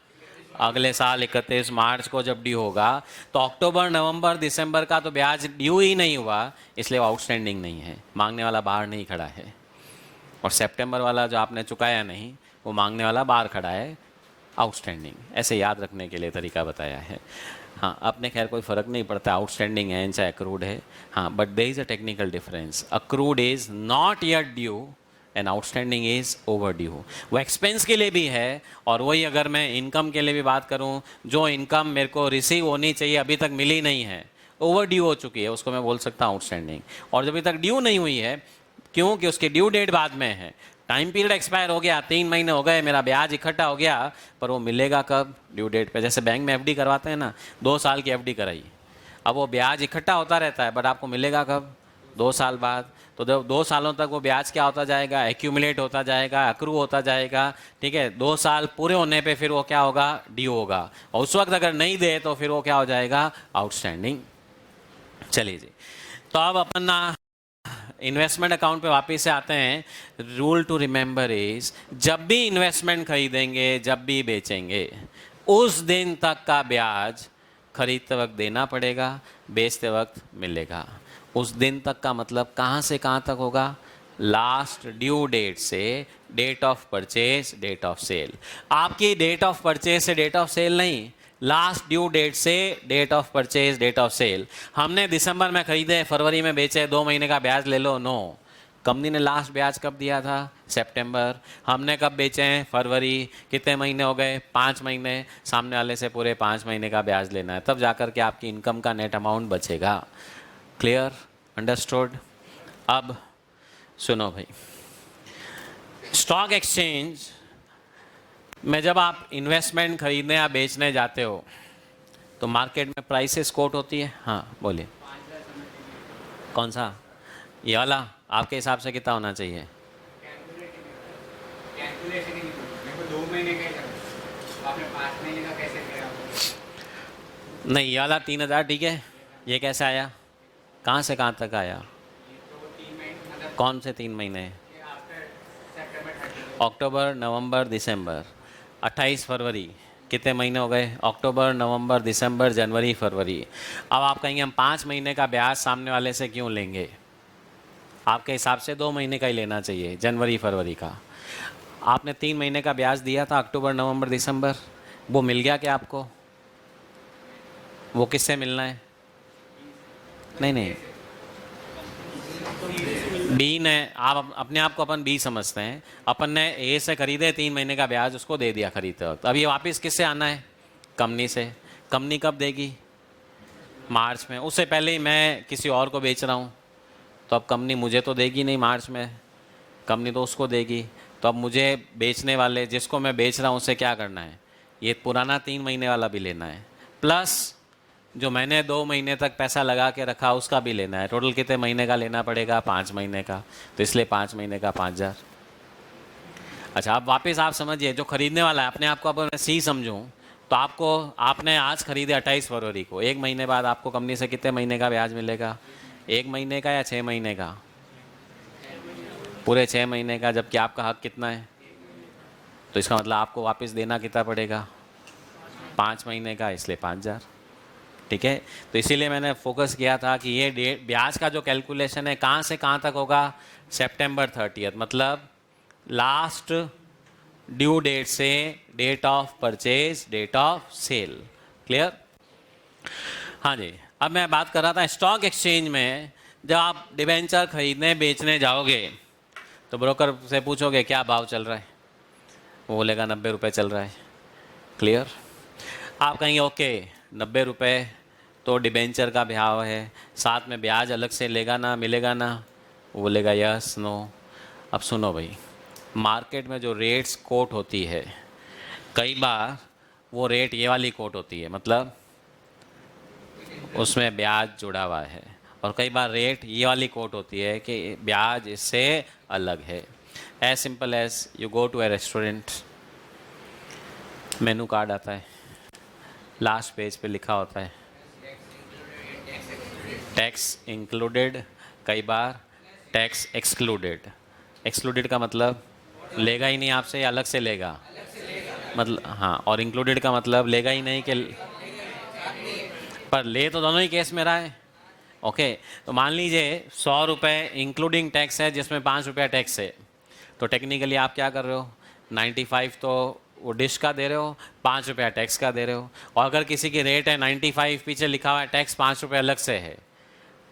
अगले साल 31 मार्च को जब ड्यू होगा। तो अक्टूबर नवंबर दिसंबर का तो ब्याज ड्यू ही नहीं हुआ, इसलिए वो आउटस्टैंडिंग नहीं है, मांगने वाला बाहर नहीं खड़ा है। और सितंबर वाला जो आपने चुकाया नहीं, वो मांगने वाला बाहर खड़ा है, आउटस्टैंडिंग। ऐसे याद रखने के लिए तरीका बताया है। हाँ, अपने खैर कोई फ़र्क नहीं पड़ता आउटस्टैंडिंग है चाहे अक्रूड है। हाँ, but there is a technical difference, accrued is not yet due and outstanding is overdue. वो एक्सपेंस के लिए भी है, और वही अगर मैं इनकम के लिए भी बात करूँ, जो इनकम मेरे को रिसीव होनी चाहिए अभी तक मिली नहीं है, ओवर ड्यू हो चुकी है, उसको मैं बोल सकता हूँ आउटस्टैंडिंग। और जब अभी तक ड्यू नहीं हुई है, क्योंकि उसकी ड्यू डेट बाद में है, टाइम पीरियड एक्सपायर हो गया, 3 महीने हो गए, मेरा ब्याज इकट्ठा हो गया, पर वो मिलेगा कब, ड्यू डेट पे। जैसे बैंक में एफडी करवाते हैं ना, 2 साल की एफडी कराई, अब वो ब्याज इकट्ठा होता रहता है, बट आपको मिलेगा कब, 2 साल बाद। तो जब 2 सालों तक वो ब्याज क्या होता जाएगा, एक्यूमुलेट होता जाएगा, अक्रू होता जाएगा। ठीक है, 2 साल पूरे होने पे फिर वो क्या होगा, ड्यू होगा, और उस वक्त अगर नहीं दे तो फिर वो क्या हो जाएगा, आउटस्टैंडिंग। चलिए जी, तो अब अपन ना इन्वेस्टमेंट अकाउंट पे वापस से आते हैं। रूल टू रिमेंबर इज, जब भी इन्वेस्टमेंट खरीदेंगे, जब भी बेचेंगे, उस दिन तक का ब्याज खरीदते वक्त देना पड़ेगा, बेचते वक्त मिलेगा। उस दिन तक का मतलब कहाँ से कहाँ तक होगा, लास्ट ड्यू डेट से date of purchase, date of sale. आपकी डेट ऑफ परचेज से डेट ऑफ सेल नहीं, लास्ट ड्यू डेट से date of purchase, date of sale. हमने दिसंबर में खरीदे, फरवरी में बेचे, 2 महीने का ब्याज ले लो, नो। कंपनी ने लास्ट ब्याज कब दिया था, सितंबर। हमने कब बेचे हैं, फरवरी। कितने महीने हो गए, 5 महीने। सामने वाले से पूरे 5 महीने का ब्याज लेना है, तब जाकर के आपकी इनकम का नेट अमाउंट बचेगा। Clear, understood. अब सुनो भाई, स्टॉक एक्सचेंज में जब आप इन्वेस्टमेंट खरीदने या बेचने जाते हो तो मार्केट में प्राइसेस कोट होती है। हाँ बोलिए, कौन सा, ये वाला आपके हिसाब से कितना होना चाहिए? नहीं, ये वाला 3000 ठीक है। ये कैसे आया, कहाँ से कहाँ तक आया? कौन से 3 महीने? अक्टूबर नवंबर दिसंबर, 28 फरवरी। कितने महीने हो गए, अक्टूबर नवंबर दिसंबर जनवरी फरवरी। अब आप कहेंगे हम 5 महीने का ब्याज सामने वाले से क्यों लेंगे? आपके हिसाब से 2 महीने का ही लेना चाहिए, जनवरी फरवरी का। आपने 3 महीने का ब्याज दिया था अक्टूबर नवंबर दिसंबर, वो मिल गया क्या आपको? वो किससे मिलना है? नहीं नहीं, बी ने, आप अपने आप को अपन बी समझते हैं, अपन ने ए से खरीदे 3 महीने का ब्याज, उसको दे दिया खरीदते वक्त। अब ये वापस किससे आना है, कंपनी से। कंपनी कब देगी? मार्च में, उससे पहले ही मैं किसी और को बेच रहा हूँ, तो अब कंपनी मुझे तो देगी नहीं मार्च में, कंपनी तो उसको देगी। तो अब मुझे बेचने वाले जिसको मैं बेच रहा हूँ उसे क्या करना है, ये पुराना 3 महीने वाला भी लेना है, प्लस जो मैंने 2 महीने तक पैसा लगा के रखा उसका भी लेना है। टोटल कितने महीने का लेना पड़ेगा, 5 महीने का, तो इसलिए 5 महीने का 5,000। अच्छा, अब वापस आप समझिए, जो खरीदने वाला है, अपने आप को अब मैं सी समझूं तो आपको, आपने आज खरीदे 28 फरवरी को, 1 महीने बाद आपको कंपनी से कितने महीने का ब्याज मिलेगा, 1 महीने का या 6 महीने का, पूरे 6 महीने का, जबकि आपका हक कितना है, तो इसका मतलब आपको वापस देना कितना पड़ेगा, 5 महीने का, इसलिए 5,000। ठीक है, तो इसीलिए मैंने फोकस किया था कि ये डेट ब्याज का जो कैलकुलेशन है कहाँ से कहाँ तक होगा, सितंबर 30, मतलब लास्ट ड्यू डेट से date of purchase, date of sale. Clear? हाँ जी, अब मैं बात कर रहा था स्टॉक एक्सचेंज में जब आप डिबेंचर खरीदने बेचने जाओगे तो ब्रोकर से पूछोगे क्या भाव चल रहा है, वो बोलेगा 90 रुपये चल रहा है। क्लियर? आप कहेंगे ओके 90 रुपये तो डिबेंचर का भाव है, साथ में ब्याज अलग से लेगा ना, मिलेगा ना, वो बोलेगा यस नो। अब सुनो भाई, मार्केट में जो रेट्स कोट होती है, कई बार वो रेट ये वाली कोट होती है, मतलब उसमें ब्याज जुड़ा हुआ है, और कई बार रेट ये वाली कोट होती है कि ब्याज इससे अलग है। As simple as you go to a restaurant, menu card आता है, लास्ट पेज पे लिखा होता है टैक्स इंक्लूडेड, कई बार टैक्स एक्सक्लूडेड। एक्सक्लूडेड का मतलब लेगा ही नहीं आपसे या अलग से लेगा, मतलब हाँ, और इंक्लूडेड का मतलब लेगा ही नहीं कि, पर ले तो दोनों ही केस में रहा है। ओके, तो मान लीजिए 100 रुपये इंक्लूडिंग टैक्स है जिसमें 5 रुपया टैक्स है, तो टेक्निकली आप क्या कर रहे हो, 95 तो वो डिश का दे रहे हो, 5 रुपया टैक्स का दे रहे हो। और अगर किसी की रेट है 95, पीछे लिखा हुआ है टैक्स 5 रुपये अलग से है,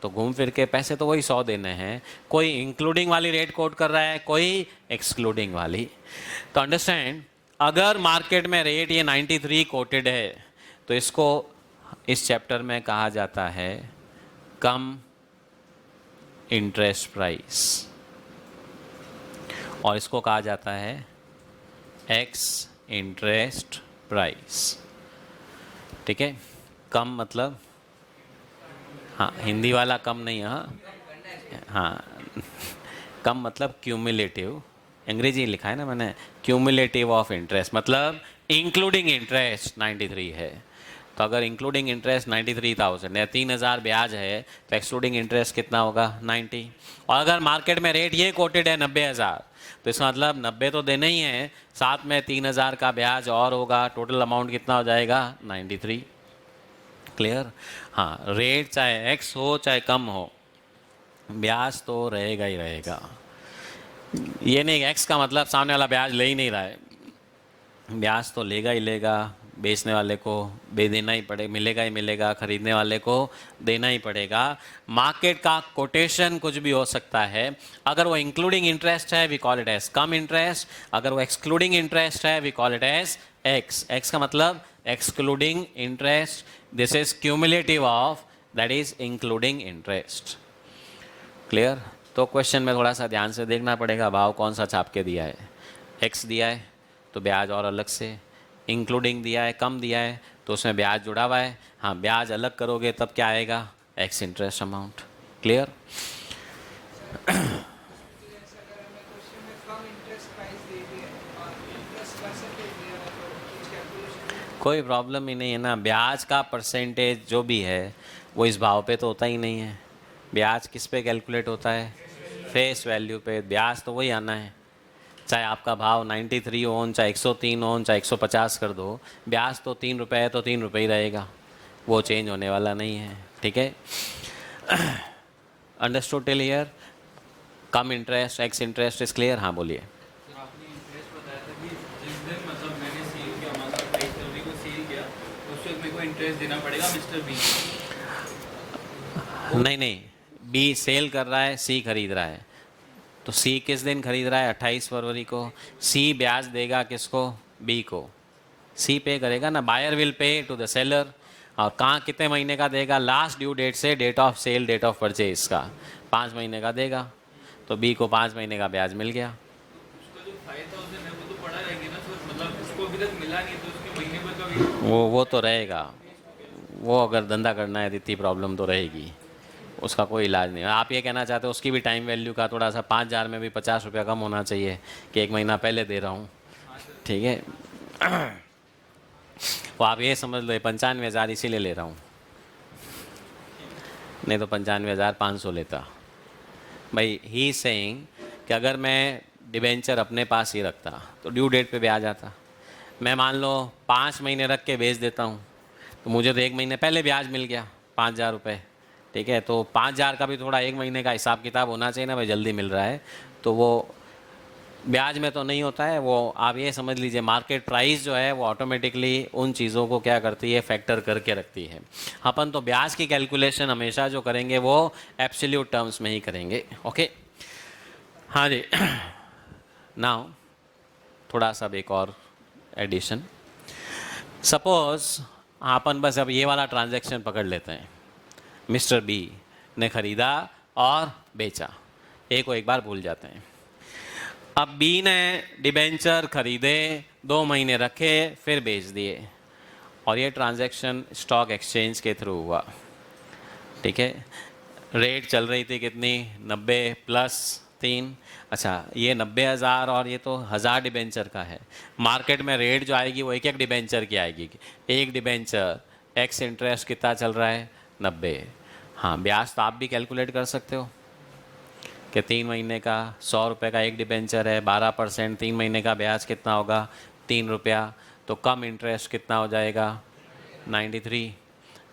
तो घूम फिर के पैसे तो वही 100 देने हैं। कोई इंक्लूडिंग वाली रेट कोट कर रहा है, कोई एक्सक्लूडिंग वाली। तो अंडरस्टैंड, अगर मार्केट में रेट ये 93 कोटेड है तो इसको इस चैप्टर में कहा जाता है कम इंटरेस्ट प्राइस, और इसको कहा जाता है एक्स इंटरेस्ट प्राइस। ठीक है, कम मतलब, हाँ हिंदी वाला कम नहीं, हाँ कम मतलब क्यूमुलेटिव, अंग्रेजी लिखा है ना मैंने, क्यूमुलेटिव ऑफ इंटरेस्ट, मतलब इंक्लूडिंग इंटरेस्ट 93 है। तो अगर इंक्लूडिंग इंटरेस्ट 93,000 या 3,000 ब्याज है तो एक्सक्लूडिंग इंटरेस्ट कितना होगा, 90। और अगर मार्केट में रेट ये कोटेड है 90,000, तो इसका मतलब 90 तो देना ही है, साथ में 3,000 का ब्याज और होगा, टोटल अमाउंट कितना हो जाएगा, 93। क्लियर? हाँ, रेट चाहे एक्स हो चाहे कम हो, ब्याज तो रहेगा ही रहेगा। ये नहीं एक्स का मतलब सामने वाला ब्याज ले ही नहीं रहा है, ब्याज तो लेगा ही लेगा, बेचने वाले को दे देना ही पड़ेगा, मिलेगा ही मिलेगा, खरीदने वाले को देना ही पड़ेगा। मार्केट का कोटेशन कुछ भी हो सकता है, अगर वो इंक्लूडिंग इंटरेस्ट है we call it as cum interest, अगर वो एक्सक्लूडिंग इंटरेस्ट है we call it as ex. Ex का मतलब excluding interest, this is cumulative of, that is including interest. Clear? तो क्वेश्चन में थोड़ा सा ध्यान से देखना पड़ेगा, भाव कौन सा छाप के दिया है, एक्स दिया है तो ब्याज और अलग से, इंक्लूडिंग दिया है कम दिया है तो उसमें ब्याज जुड़ा हुआ है, हाँ ब्याज अलग करोगे तब क्या आएगा, एक्स इंटरेस्ट अमाउंट। क्लियर? कोई प्रॉब्लम ही नहीं है ना, ब्याज का परसेंटेज जो भी है वो इस भाव पे तो होता ही नहीं है। ब्याज किस पे कैलकुलेट होता है, फेस वैल्यू पे, ब्याज तो वही आना है, चाहे आपका भाव 93 हो, चाहे 103 हो, चाहे 150 कर दो, ब्याज तो 3 रुपये है तो 3 रुपये ही रहेगा, वो चेंज होने वाला नहीं है। ठीक है, understood till here? Come interest, x interest is clear? हाँ बोलिए। आपने इंटरेस्ट बताया था कि जिस दिन मतलब मैंने सेल किया, मतलब 22 फरवरी को सेल किया, तो उस वक्त मेरे को इंटरेस्ट देना पड़ेगा मिस्टर बी। नहीं नहीं, बी सेल कर रहा है, सी खरीद रहा है, तो सी किस दिन खरीद रहा है, 28 फरवरी को। सी ब्याज देगा किसको, बी को, सी पे करेगा ना, buyer will pay to the seller. और कहाँ कितने महीने का देगा, लास्ट ड्यू डेट से date of sale date of purchase का 5 महीने का देगा, तो बी को 5 महीने का ब्याज मिल गया। उसका जो 5,000 है वो तो पड़ा रहेगा ना सर, मतलब उसको अभी तक मिला नहीं तो उसके महीने भर का भी वो तो रहेगा, वो अगर धंधा करना है तो इतनी प्रॉब्लम तो रहेगी, उसका कोई इलाज नहीं है। आप ये कहना चाहते हो उसकी भी टाइम वैल्यू का थोड़ा सा 5,000 में भी 50 रुपया कम होना चाहिए कि 1 महीना पहले दे रहा हूँ, ठीक है। वो आप ये समझ लो 95,000 इसीलिए ले रहा हूँ, नहीं तो 95,500 लेता। भाई ही सेइंग कि अगर मैं डिबेंचर अपने पास ही रखता तो ड्यू डेट पे ब्याज आता। मैं मान लो 5 महीने रख के बेच देता हूँ तो मुझे तो 1 महीने पहले ब्याज मिल गया 5,000 रुपये, ठीक है। तो 5,000 का भी थोड़ा 1 महीने का हिसाब किताब होना चाहिए ना भाई, जल्दी मिल रहा है तो वो ब्याज में तो नहीं होता है। वो आप ये समझ लीजिए मार्केट प्राइस जो है वो ऑटोमेटिकली उन चीज़ों को क्या करती है, फैक्टर करके रखती है। अपन तो ब्याज की कैलकुलेशन हमेशा जो करेंगे वो एब्सोल्यूट टर्म्स में ही करेंगे, ओके। हाँ जी। नाउ थोड़ा सा एक और एडिशन, सपोज अपन बस अब ये वाला ट्रांजैक्शन पकड़ लेते हैं। मिस्टर बी ने खरीदा और बेचा, ए को एक बार भूल जाते हैं। अब बी ने डिबेंचर खरीदे, 2 महीने रखे, फिर बेच दिए, और ये ट्रांजैक्शन स्टॉक एक्सचेंज के थ्रू हुआ, ठीक है। रेट चल रही थी कितनी, 90 प्लस 3। अच्छा, ये 90,000 और ये तो 1,000 डिबेंचर का है। मार्केट में रेट जो आएगी वो एक एक डिबेंचर की आएगी। एक डिबेंचर एक्स इंटरेस्ट कितना चल रहा है, 90। हाँ, ब्याज तो आप भी कैलकुलेट कर सकते हो कि 3 महीने का 100 रुपये का एक डिबेंचर है, 12%, 3 महीने का ब्याज कितना होगा, 3 रुपया, तो कम इंटरेस्ट कितना हो जाएगा, 93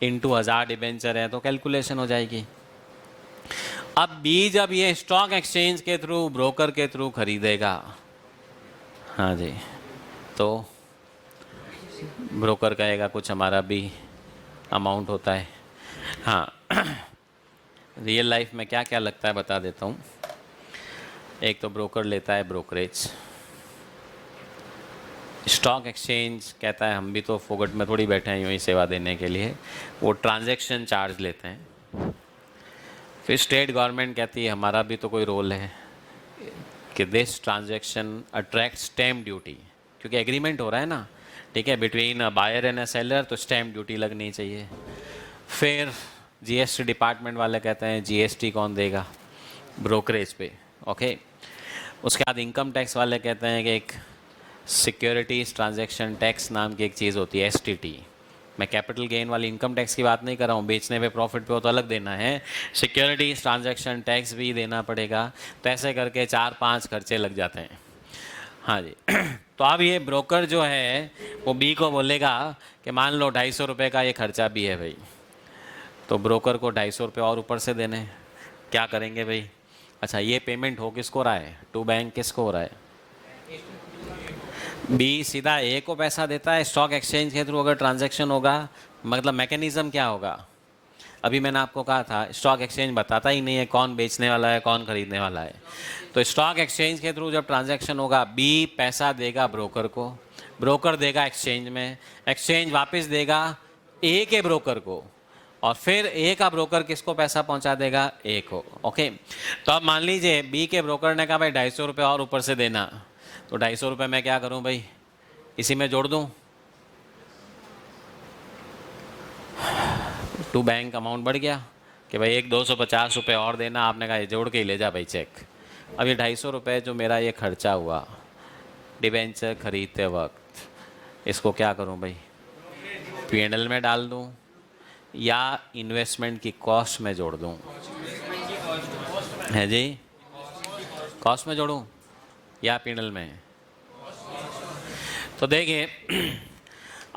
इंटू 1,000 डिबेंचर है तो कैलकुलेशन हो जाएगी। अब बी जब ये स्टॉक एक्सचेंज के थ्रू, ब्रोकर के थ्रू खरीदेगा, हाँ जी, तो ब्रोकर कहेगा कुछ हमारा भी अमाउंट होता है। हाँ, रियल लाइफ में क्या क्या लगता है बता देता हूँ। एक तो ब्रोकर लेता है ब्रोकरेज, स्टॉक एक्सचेंज कहता है हम भी तो फोकट में थोड़ी बैठे हैं यूँ ही सेवा देने के लिए, वो ट्रांजैक्शन चार्ज लेते हैं। फिर स्टेट गवर्नमेंट कहती है हमारा भी तो कोई रोल है कि this transaction attract stamp duty, क्योंकि एग्रीमेंट हो रहा है ना, ठीक है, between a buyer and a seller, तो स्टैम्प ड्यूटी लगनी चाहिए। फिर जीएसटी डिपार्टमेंट वाले कहते हैं जीएसटी कौन देगा, ब्रोकरेज पे, ओके। उसके बाद इनकम टैक्स वाले कहते हैं कि एक सिक्योरिटीज़ ट्रांजैक्शन टैक्स नाम की एक चीज़ होती है, एसटीटी। मैं कैपिटल गेन वाली इनकम टैक्स की बात नहीं कर रहा हूँ, बेचने पे प्रॉफिट पे वो तो अलग देना है, सिक्योरिटीज़ ट्रांजैक्शन टैक्स भी देना पड़ेगा। तो ऐसे करके 4-5 खर्चे लग जाते हैं, हाँ जी। तो अब ये ब्रोकर जो है वो बी को बोलेगा कि मान लो 250 रुपये का ये खर्चा भी है भाई, तो ब्रोकर को 250 रुपये और ऊपर से देने। क्या करेंगे भाई, अच्छा ये पेमेंट हो किसको रहा है, टू बैंक किसको हो रहा है, बी सीधा ए को पैसा देता है स्टॉक एक्सचेंज के थ्रू अगर ट्रांजैक्शन होगा। मतलब मैकेनिज़्म क्या होगा, अभी मैंने आपको कहा था स्टॉक एक्सचेंज बताता ही नहीं है कौन बेचने वाला है कौन खरीदने वाला है। तो स्टॉक एक्सचेंज के थ्रू जब ट्रांजैक्शन होगा, बी पैसा देगा ब्रोकर को, ब्रोकर देगा एक्सचेंज में, एक्सचेंज वापस देगा ए के ब्रोकर को, और फिर ए का ब्रोकर किसको पैसा पहुंचा देगा, ए को, ओके। तो अब मान लीजिए बी के ब्रोकर ने कहा भाई 250 रुपये और ऊपर से देना, तो 250 रुपये मैं क्या करूं भाई, इसी में जोड़ दूं, टू बैंक अमाउंट बढ़ गया कि भाई एक 250 रुपये और देना, आपने कहा ये जोड़ के ही ले जा भाई चेक। अब ये 250 रुपये जो मेरा ये खर्चा हुआ डिबेंचर खरीदते वक्त, इसको क्या करूं भाई, पीएनएल में डाल दूं या इन्वेस्टमेंट की कॉस्ट में जोड़ दूं, है जी, कॉस्ट में जोड़ूं या पीएनएल में। तो देखिए,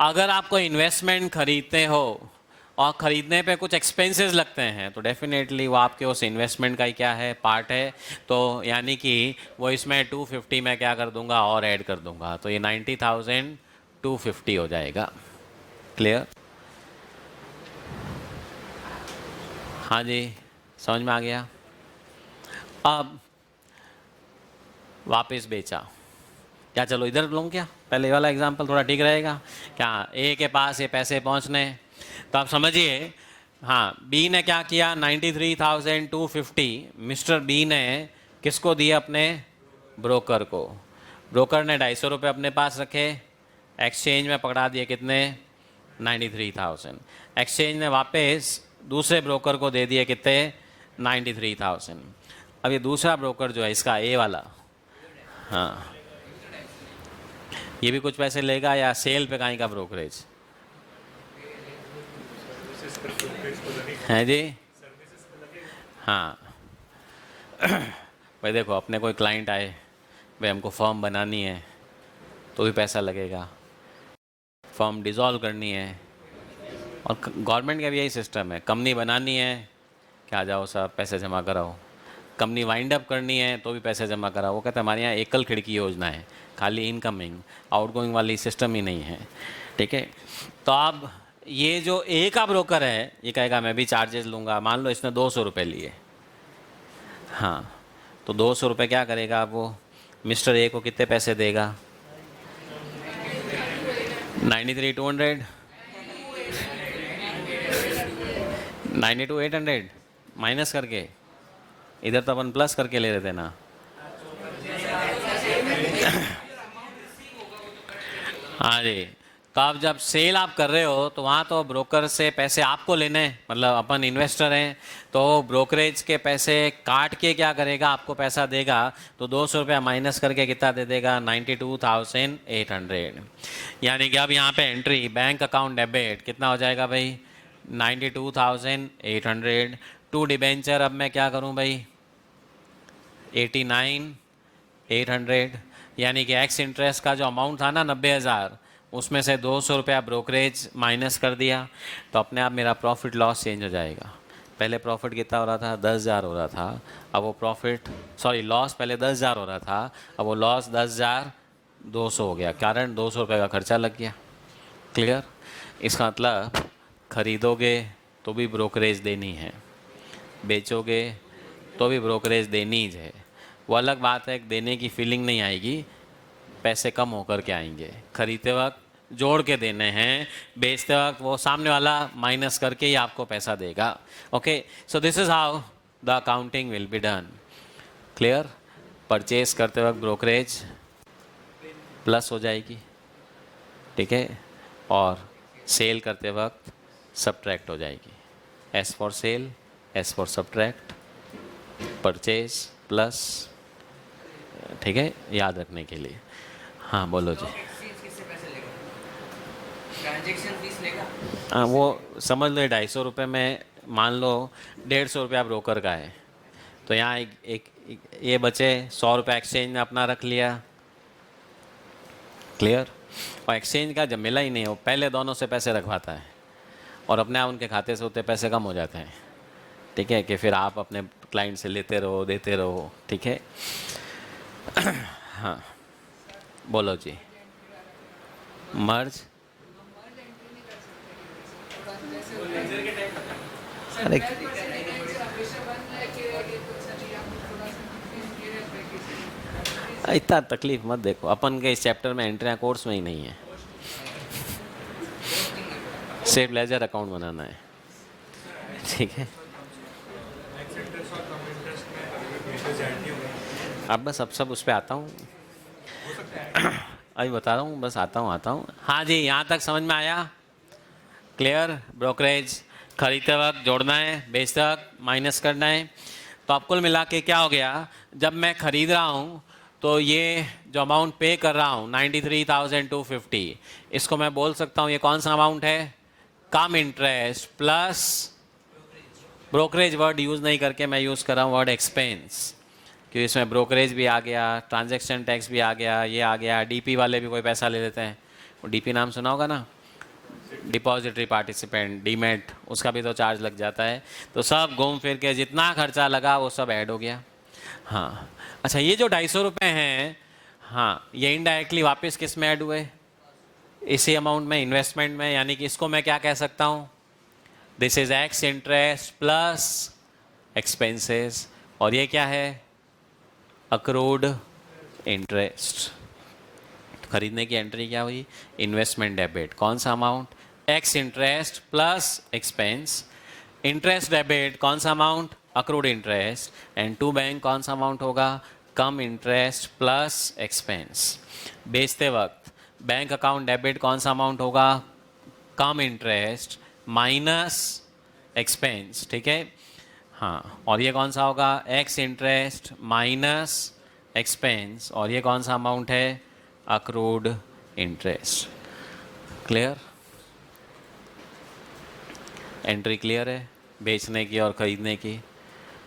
अगर आपको इन्वेस्टमेंट खरीदते हो और ख़रीदने पे कुछ एक्सपेंसेस लगते हैं तो डेफिनेटली वो आपके उस इन्वेस्टमेंट का ही क्या है, पार्ट है। तो यानी कि वो इसमें 250 में क्या कर दूंगा और ऐड कर दूंगा, तो ये 90,250 हो जाएगा। क्लियर, हाँ जी, समझ में आ गया। अब वापस बेचा, या चलो इधर लूँ क्या, पहले वाला एग्जाम्पल थोड़ा ठीक रहेगा क्या, ए के पास ये पैसे पहुँचने, तो आप समझिए हाँ बी ने क्या किया 93,250 मिस्टर बी ने किसको दिए, अपने ब्रोकर को। ब्रोकर ने 250 रुपये अपने पास रखे, एक्सचेंज में पकड़ा दिए कितने 93,000। एक्सचेंज ने वापस दूसरे ब्रोकर को दे दिए कितने 93,000। अब ये दूसरा ब्रोकर जो है इसका ए वाला, हाँ ये भी कुछ पैसे लेगा या सेल पे कहीं का ब्रोकरेज है जी। हाँ भाई देखो अपने कोई क्लाइंट आए, भाई हमको फॉर्म बनानी है तो भी पैसा लगेगा, फॉर्म डिज़ोल्व करनी है, और गवर्नमेंट का भी यही सिस्टम है, कंपनी बनानी है क्या जाओ साहब पैसे जमा कराओ, कंपनी वाइंड अप करनी है तो भी पैसे जमा कराओ। वो कहते हैं हमारे यहाँ एकल खिड़की योजना है, खाली इनकमिंग आउटगोइंग वाली सिस्टम ही नहीं है, ठीक है। तो अब ये जो ए का ब्रोकर है ये कहेगा मैं भी चार्जेस लूँगा, मान लो इसने 200 रुपये लिए, हाँ तो 200 रुपये क्या करेगा वो मिस्टर ए को कितने पैसे देगा 93,200 92,800 माइनस करके, इधर तो अपन प्लस करके ले रहे थे ना। हाँ जी, तो आप जब सेल आप कर रहे हो तो वहाँ तो ब्रोकर से पैसे आपको लेने हैं, मतलब अपन इन्वेस्टर हैं तो ब्रोकरेज के पैसे काट के क्या करेगा आपको पैसा देगा, तो 200 रुपया माइनस करके कितना दे देगा 92,800। यानी कि अब यहाँ पे एंट्री बैंक अकाउंट डेबिट कितना हो जाएगा भाई 92,800 टू डिबेंचर। अब मैं क्या करूँ भाई 89,800, यानी कि एक्स इंटरेस्ट का जो अमाउंट था ना 90,000 उसमें से 200 रुपया ब्रोकरेज माइनस कर दिया, तो अपने आप मेरा प्रॉफिट लॉस चेंज हो जाएगा। पहले प्रॉफिट कितना हो रहा था 10,000 हो रहा था, अब वो प्रॉफिट लॉस पहले 10,000 हो रहा था, अब वो लॉस 10,200 हो गया, कारण 200 रुपये का खर्चा लग गया। क्लियर, इसका मतलब खरीदोगे तो भी ब्रोकरेज देनी है, बेचोगे तो भी ब्रोकरेज देनी ही है। वो अलग बात है देने की फीलिंग नहीं आएगी, पैसे कम होकर के आएंगे, खरीदते वक्त जोड़ के देने हैं, बेचते वक्त वो सामने वाला माइनस करके ही आपको पैसा देगा। Okay, so this is how the accounting will be done. Clear, purchase करते वक्त ब्रोकरेज प्लस हो जाएगी, ठीक है, और सेल करते वक्त सब्ट्रैक्ट हो जाएगी। S for sale, S for subtract, purchase plus, ठीक है, याद रखने के लिए। हाँ बोलो जी। हाँ वो समझ लो 250 रुपये में मान लो 150 रुपया ब्रोकर का है, तो यहाँ एक ये बचे 100 रुपया एक्सचेंज ने अपना रख लिया। क्लियर, और एक्सचेंज का जब मिला ही नहीं, वो पहले दोनों से पैसे रखवाता है और अपने आप उनके खाते से उतने पैसे कम हो जाते हैं, ठीक है, कि फिर आप अपने क्लाइंट से लेते रहो देते रहो, ठीक है। हाँ बोलो जी। मर्ज, अरे इतना तकलीफ मत देखो, अपन के इस चैप्टर में एंट्रियाँ कोर्स में ही नहीं है, सिर्फ लेजर अकाउंट बनाना है, ठीक है। अब बस अब सब उस पर आता हूँ, अभी बता रहा हूँ, बस आता हूँ। हाँ जी, यहाँ तक समझ में आया? क्लियर, ब्रोकरेज खरीदते वक्त जोड़ना है, बेचते वक्त माइनस करना है। तो अब कुल मिला के क्या हो गया, जब मैं खरीद रहा हूँ तो ये जो अमाउंट पे कर रहा हूँ 93,250, इसको मैं बोल सकता हूँ ये कौन सा अमाउंट है, कम interest plus brokerage word use नहीं करके मैं यूज़ कर रहा हूँ वर्ड एक्सपेंस, क्योंकि इसमें ब्रोकरेज भी आ गया, ट्रांजैक्शन टैक्स भी आ गया, ये आ गया, डीपी वाले भी कोई पैसा ले लेते हैं, वो डीपी नाम सुना होगा ना, डिपॉजिटरी पार्टिसिपेंट, डीमेट, उसका भी तो चार्ज लग जाता है। तो सब घूम फिर के जितना खर्चा लगा वो सब ऐड हो गया। हाँ अच्छा, ये जो 250 रुपये हैं, हाँ ये इनडायरेक्टली वापस किस में ऐड हुए, इसी अमाउंट में, इन्वेस्टमेंट में, यानी कि इसको मैं क्या कह सकता हूँ, this is x interest plus expenses, और ये क्या है, अक्रूड इंटरेस्ट। खरीदने की एंट्री क्या हुई, इन्वेस्टमेंट डेबिट, कौन सा amount, ex interest plus expense, interest debit कौन सा amount, accrued interest, and to bank कौन सा अमाउंट होगा, कम इंटरेस्ट प्लस एक्सपेंस। बेचते वक्त बैंक अकाउंट डेबिट कौन सा अमाउंट होगा, कम इंटरेस्ट माइनस एक्सपेंस, ठीक है। हाँ, और ये कौन सा होगा, एक्स इंटरेस्ट माइनस एक्सपेंस, और ये कौन सा अमाउंट है, accrued interest. Clear, entry clear है बेचने की और ख़रीदने की।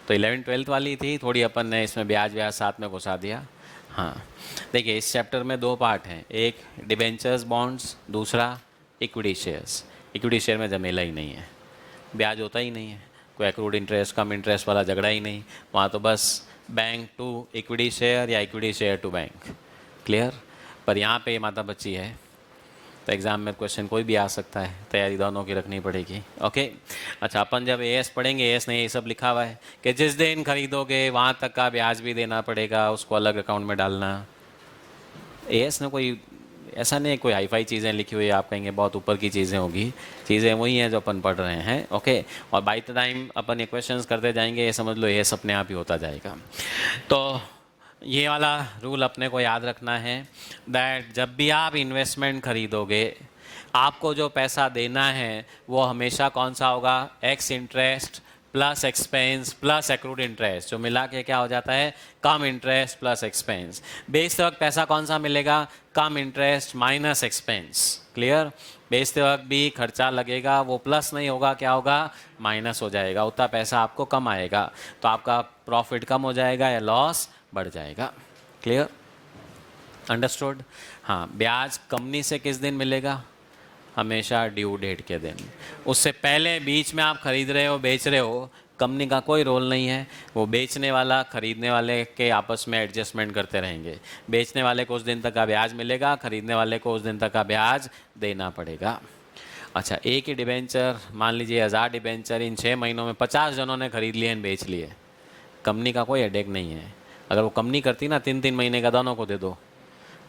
तो 11th-12th वाली थी, थोड़ी अपन ने इसमें ब्याज व्याज साथ में घुसा दिया। हाँ, देखिए इस चैप्टर में 2 पार्ट हैं, एक डिबेंचर्स बॉन्ड्स, दूसरा इक्विटी शेयर्स। इक्विटी शेयर में झमेला ही नहीं है, ब्याज होता ही नहीं है, कोई एक्रूड इंटरेस्ट कम इंटरेस्ट वाला झगड़ा ही नहीं, वहाँ तो बस बैंक टू इक्विटी शेयर या equity share to bank. Clear, पर यहाँ पे माता बच्ची है तो एग्ज़ाम में क्वेश्चन कोई भी आ सकता है, तैयारी दोनों की रखनी पड़ेगी। ओके, अच्छा अपन जब एएस पढ़ेंगे, एएस ने ये सब लिखा हुआ है कि जिस दिन खरीदोगे वहाँ तक का ब्याज भी देना पड़ेगा, उसको अलग अकाउंट में डालना। एएस ने कोई ऐसा नहीं है कोई हाई फाई चीज़ें लिखी हुई है, आप कहेंगे बहुत ऊपर की चीज़ें होगी, चीज़ें वही हैं जो अपन पढ़ रहे हैं। ओके, और बाय द टाइम अपन ये क्वेश्चंस करते जाएंगे, ये समझ लो एएस अपने आप ही होता जाएगा। तो ये वाला रूल अपने को याद रखना है दैट जब भी आप इन्वेस्टमेंट खरीदोगे, आपको जो पैसा देना है वो हमेशा कौन सा होगा, x interest plus expense plus accrued interest, जो मिला के क्या हो जाता है, कम इंटरेस्ट प्लस एक्सपेंस। बेचते वक्त पैसा कौन सा मिलेगा, कम इंटरेस्ट माइनस एक्सपेंस। क्लियर, बेचते वक्त भी खर्चा लगेगा, वो प्लस नहीं होगा, क्या होगा, माइनस हो जाएगा, उतना पैसा आपको कम आएगा, तो आपका प्रॉफिट कम हो जाएगा या लॉस बढ़ जाएगा। Clear, understood. हाँ, ब्याज कंपनी से किस दिन मिलेगा, हमेशा ड्यू डेट के दिन, उससे पहले बीच में आप खरीद रहे हो बेच रहे हो, कंपनी का कोई रोल नहीं है, वो बेचने वाला खरीदने वाले के आपस में एडजस्टमेंट करते रहेंगे। बेचने वाले को उस दिन तक का ब्याज मिलेगा, खरीदने वाले को उस दिन तक का ब्याज देना पड़ेगा। अच्छा, एक ही डिबेंचर, मान लीजिए 1000 डिबेंचर, इन 6 महीनों में 50 जनों ने खरीद लिए बेच लिए, कंपनी का कोई हेडेक नहीं है। अगर वो कंपनी करती ना 3-3 महीने का दोनों को दे दो,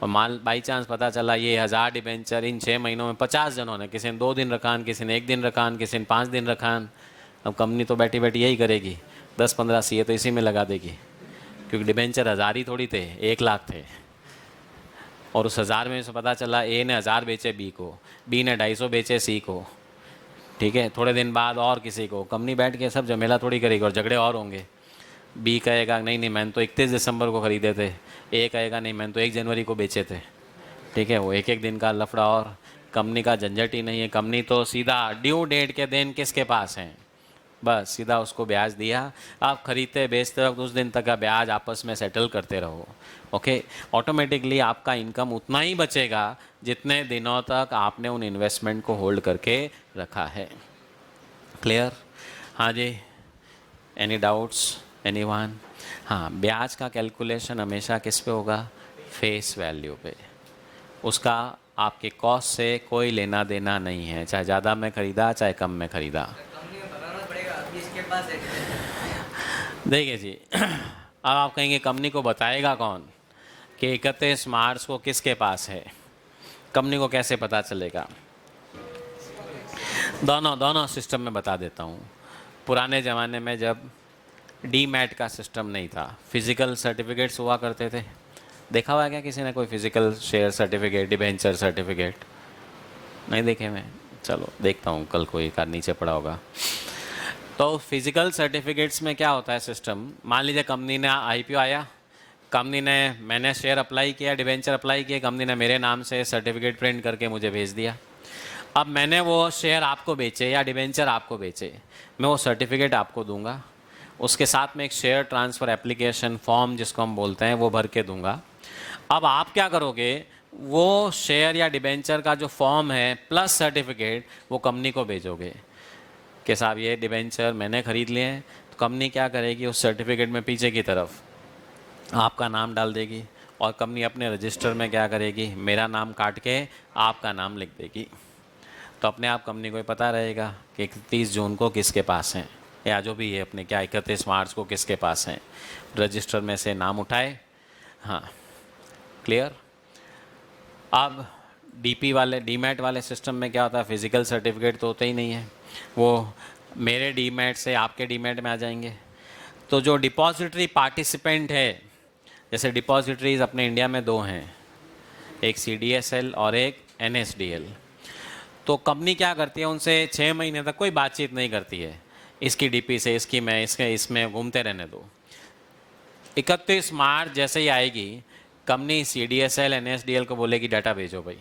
और माल बाई चांस पता चला ये 1000 डिबेंचर इन 6 महीनों में 50 जनों ने, किसी ने 2 दिन रखान, किसी ने 1 दिन रखान, किसी ने 5 दिन रखान, अब कंपनी तो बैठी बैठी यही करेगी, 10-15 सीए तो इसी में लगा देगी, क्योंकि डिबेंचर 1000 ही थोड़ी थे, 1 लाख थे, और उस 1000 में से पता चला ए ने 1000 बेचे बी को, बी ने 250 बेचे सी को, ठीक है, थोड़े दिन बाद और किसी को, कंपनी बैठ के सब झमेला थोड़ी करेगी और झगड़े और होंगे। बी कहेगा नहीं नहीं मैंने तो 31 दिसंबर को ख़रीदे थे, ए कहेगा नहीं मैंने तो 1 जनवरी को बेचे थे, ठीक है, वो एक एक दिन का लफड़ा, और कंपनी का झंझट ही नहीं है। कंपनी तो सीधा ड्यू डेट के दिन किसके पास हैं, बस सीधा उसको ब्याज दिया, आप खरीदते बेचते वक्त उस दिन तक का ब्याज आपस में सेटल करते रहो। ओके, ऑटोमेटिकली आपका इनकम उतना ही बचेगा जितने दिनों तक आपने उन इन्वेस्टमेंट को होल्ड करके रखा है। क्लियर, हाँ जी, एनी डाउट्स एनीवन? हाँ, ब्याज का कैलकुलेशन हमेशा किस पे होगा, फेस वैल्यू पे, उसका आपके कॉस्ट से कोई लेना देना नहीं है, चाहे ज़्यादा में ख़रीदा चाहे कम में ख़रीदा। देखिए जी, अब आप कहेंगे कंपनी को बताएगा कौन कि 31 मार्च को किसके पास है, कंपनी को कैसे पता चलेगा? दोनों सिस्टम में बता देता हूँ। पुराने ज़माने में जब डीमैट का सिस्टम नहीं था, फिज़िकल सर्टिफिकेट्स हुआ करते थे, देखा हुआ है क्या किसी ने कोई physical share certificate, debenture certificate? नहीं देखे मैं, चलो देखता हूँ, कल कोई एक नीचे पड़ा होगा। तो फिज़िकल सर्टिफिकेट्स में क्या होता है सिस्टम, मान लीजिए कंपनी ने आईपीओ आया, कंपनी ने, मैंने शेयर अप्लाई किया, डिबेंचर अप्लाई किया, कंपनी ने मेरे नाम से सर्टिफिकेट प्रिंट करके मुझे भेज दिया। अब मैंने वो शेयर आपको बेचे या डिबेंचर आपको बेचे, मैं वो सर्टिफिकेट आपको दूंगा, उसके साथ में एक शेयर ट्रांसफ़र एप्लीकेशन फॉर्म जिसको हम बोलते हैं वो भर के दूंगा। अब आप क्या करोगे, वो शेयर या डिबेंचर का जो फॉर्म है प्लस सर्टिफिकेट वो कंपनी को भेजोगे कि साहब ये डिबेंचर मैंने ख़रीद लिए हैं। तो कंपनी क्या करेगी, उस सर्टिफिकेट में पीछे की तरफ आपका नाम डाल देगी, और कंपनी अपने रजिस्टर में क्या करेगी, मेरा नाम काट के आपका नाम लिख देगी। तो अपने आप कंपनी को ही पता रहेगा कि 31 जून को किसके पास हैं, या जो भी है अपने क्या 31 मार्च को किसके पास हैं, रजिस्टर में से नाम उठाए। हाँ, क्लियर। अब डीपी वाले डीमैट वाले सिस्टम में क्या होता है, फिजिकल सर्टिफिकेट तो होते ही नहीं है, वो मेरे डीमैट से आपके डीमैट में आ जाएंगे। तो जो डिपॉजिटरी पार्टिसिपेंट है, जैसे डिपॉजिटरीज अपने इंडिया में दो हैं, एक CDSL और एक NSDL। तो कंपनी क्या करती है, उनसे 6 महीने तक कोई बातचीत नहीं करती है, इसकी डीपी से इसकी मैं इसमें घूमते रहने दो। 31 मार्च जैसे ही आएगी, कंपनी CDSL NSDL को बोलेगी डाटा भेजो भाई,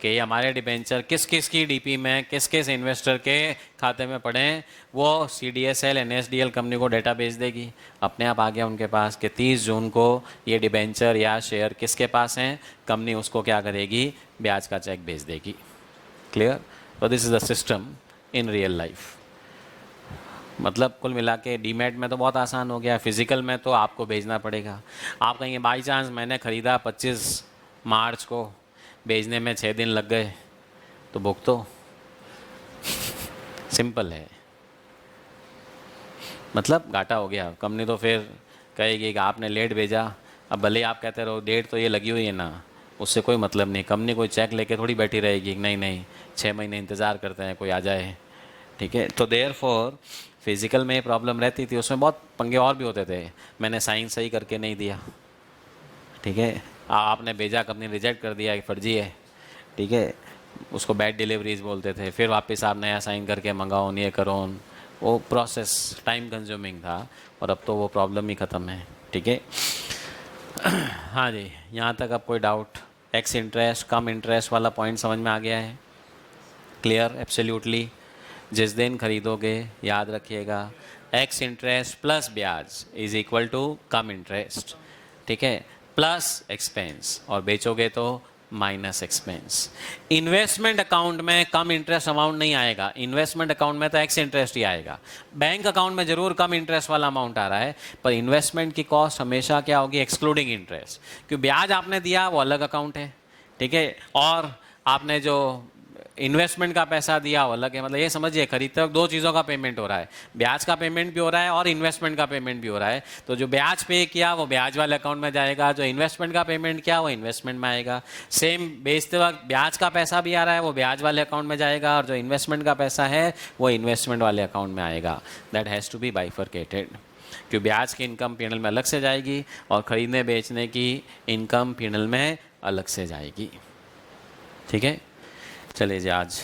कि ये हमारे डिबेंचर किस किस की डीपी में किस किस इन्वेस्टर के खाते में पड़े हैं। वो CDSL NSDL कंपनी को डाटा भेज देगी, अपने आप आ गया उनके पास कि 30 जून को ये डिबेंचर या शेयर किसके पास हैं, कंपनी उसको क्या करेगी, ब्याज का चेक भेज देगी। क्लियर? तो this is the system in real life. मतलब कुल मिला के डीमैट में तो बहुत आसान हो गया, फिजिकल में तो आपको भेजना पड़ेगा। आप कहेंगे बाई चांस मैंने ख़रीदा 25 मार्च को, भेजने में 6 दिन लग गए, तो भुगतो। सिंपल है, मतलब घाटा हो गया। कंपनी तो फिर कहेगी कि आपने लेट भेजा, अब भले आप कहते रहो डेट तो ये लगी हुई है ना, उससे कोई मतलब नहीं। कंपनी कोई चेक लेके थोड़ी बैठी रहेगी, नहीं नहीं 6 महीने इंतज़ार करते हैं कोई आ जाए, ठीक है। तो देयरफॉर फिज़िकल में ये प्रॉब्लम रहती थी, उसमें बहुत पंगे और भी होते थे। मैंने साइन सही करके नहीं दिया, ठीक है, आपने भेजा, कंपनी रिजेक्ट कर दिया कि फर्जी है, ठीक है, उसको बैड डिलीवरीज बोलते थे। फिर वापस आप नया साइन करके मंगाओ, ये करो, वो प्रोसेस टाइम कंज्यूमिंग था, और अब तो वो प्रॉब्लम ही ख़त्म है, ठीक है। हाँ जी, यहाँ तक अब कोई doubt? Ex interest cum interest वाला पॉइंट समझ में आ गया है? क्लियर? एब्सोल्युटली। जिस दिन खरीदोगे याद रखिएगा, एक्स इंटरेस्ट प्लस ब्याज is equal to cum interest, ठीक है, प्लस एक्सपेंस, और बेचोगे तो माइनस एक्सपेंस। इन्वेस्टमेंट अकाउंट में कम इंटरेस्ट अमाउंट नहीं आएगा, इन्वेस्टमेंट अकाउंट में तो एक्स इंटरेस्ट ही आएगा। बैंक अकाउंट में जरूर कम इंटरेस्ट वाला अमाउंट आ रहा है, पर इन्वेस्टमेंट की कॉस्ट हमेशा क्या होगी, एक्सक्लूडिंग इंटरेस्ट, क्योंकि ब्याज आपने दिया वो अलग अकाउंट है, ठीक है, और आपने जो इन्वेस्टमेंट का पैसा दिया वो अलग है। मतलब ये समझिए, खरीदते वक्त दो चीज़ों का पेमेंट हो रहा है, ब्याज का पेमेंट भी हो रहा है और इन्वेस्टमेंट का पेमेंट भी हो रहा है। तो जो ब्याज पे किया वो ब्याज वाले अकाउंट में जाएगा, जो इन्वेस्टमेंट का पेमेंट किया वो इन्वेस्टमेंट में आएगा। सेम बेचते वक्त ब्याज का पैसा भी आ रहा है, वो ब्याज वाले अकाउंट में जाएगा, और जो इन्वेस्टमेंट का पैसा है वो इन्वेस्टमेंट वाले अकाउंट में आएगा। That has to be bifurcated, क्योंकि ब्याज की इनकम P&L में अलग से जाएगी और खरीदने बेचने की इनकम P&L में अलग से जाएगी, ठीक है। चलिए जी, आज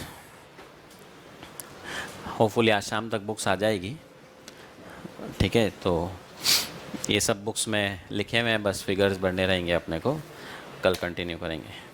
होपफुली आज शाम तक बुक्स आ जाएगी, ठीक है। तो ये सब बुक्स में लिखे हुए हैं, बस फिगर्स बढ़ने रहेंगे, अपने को कल कंटिन्यू करेंगे।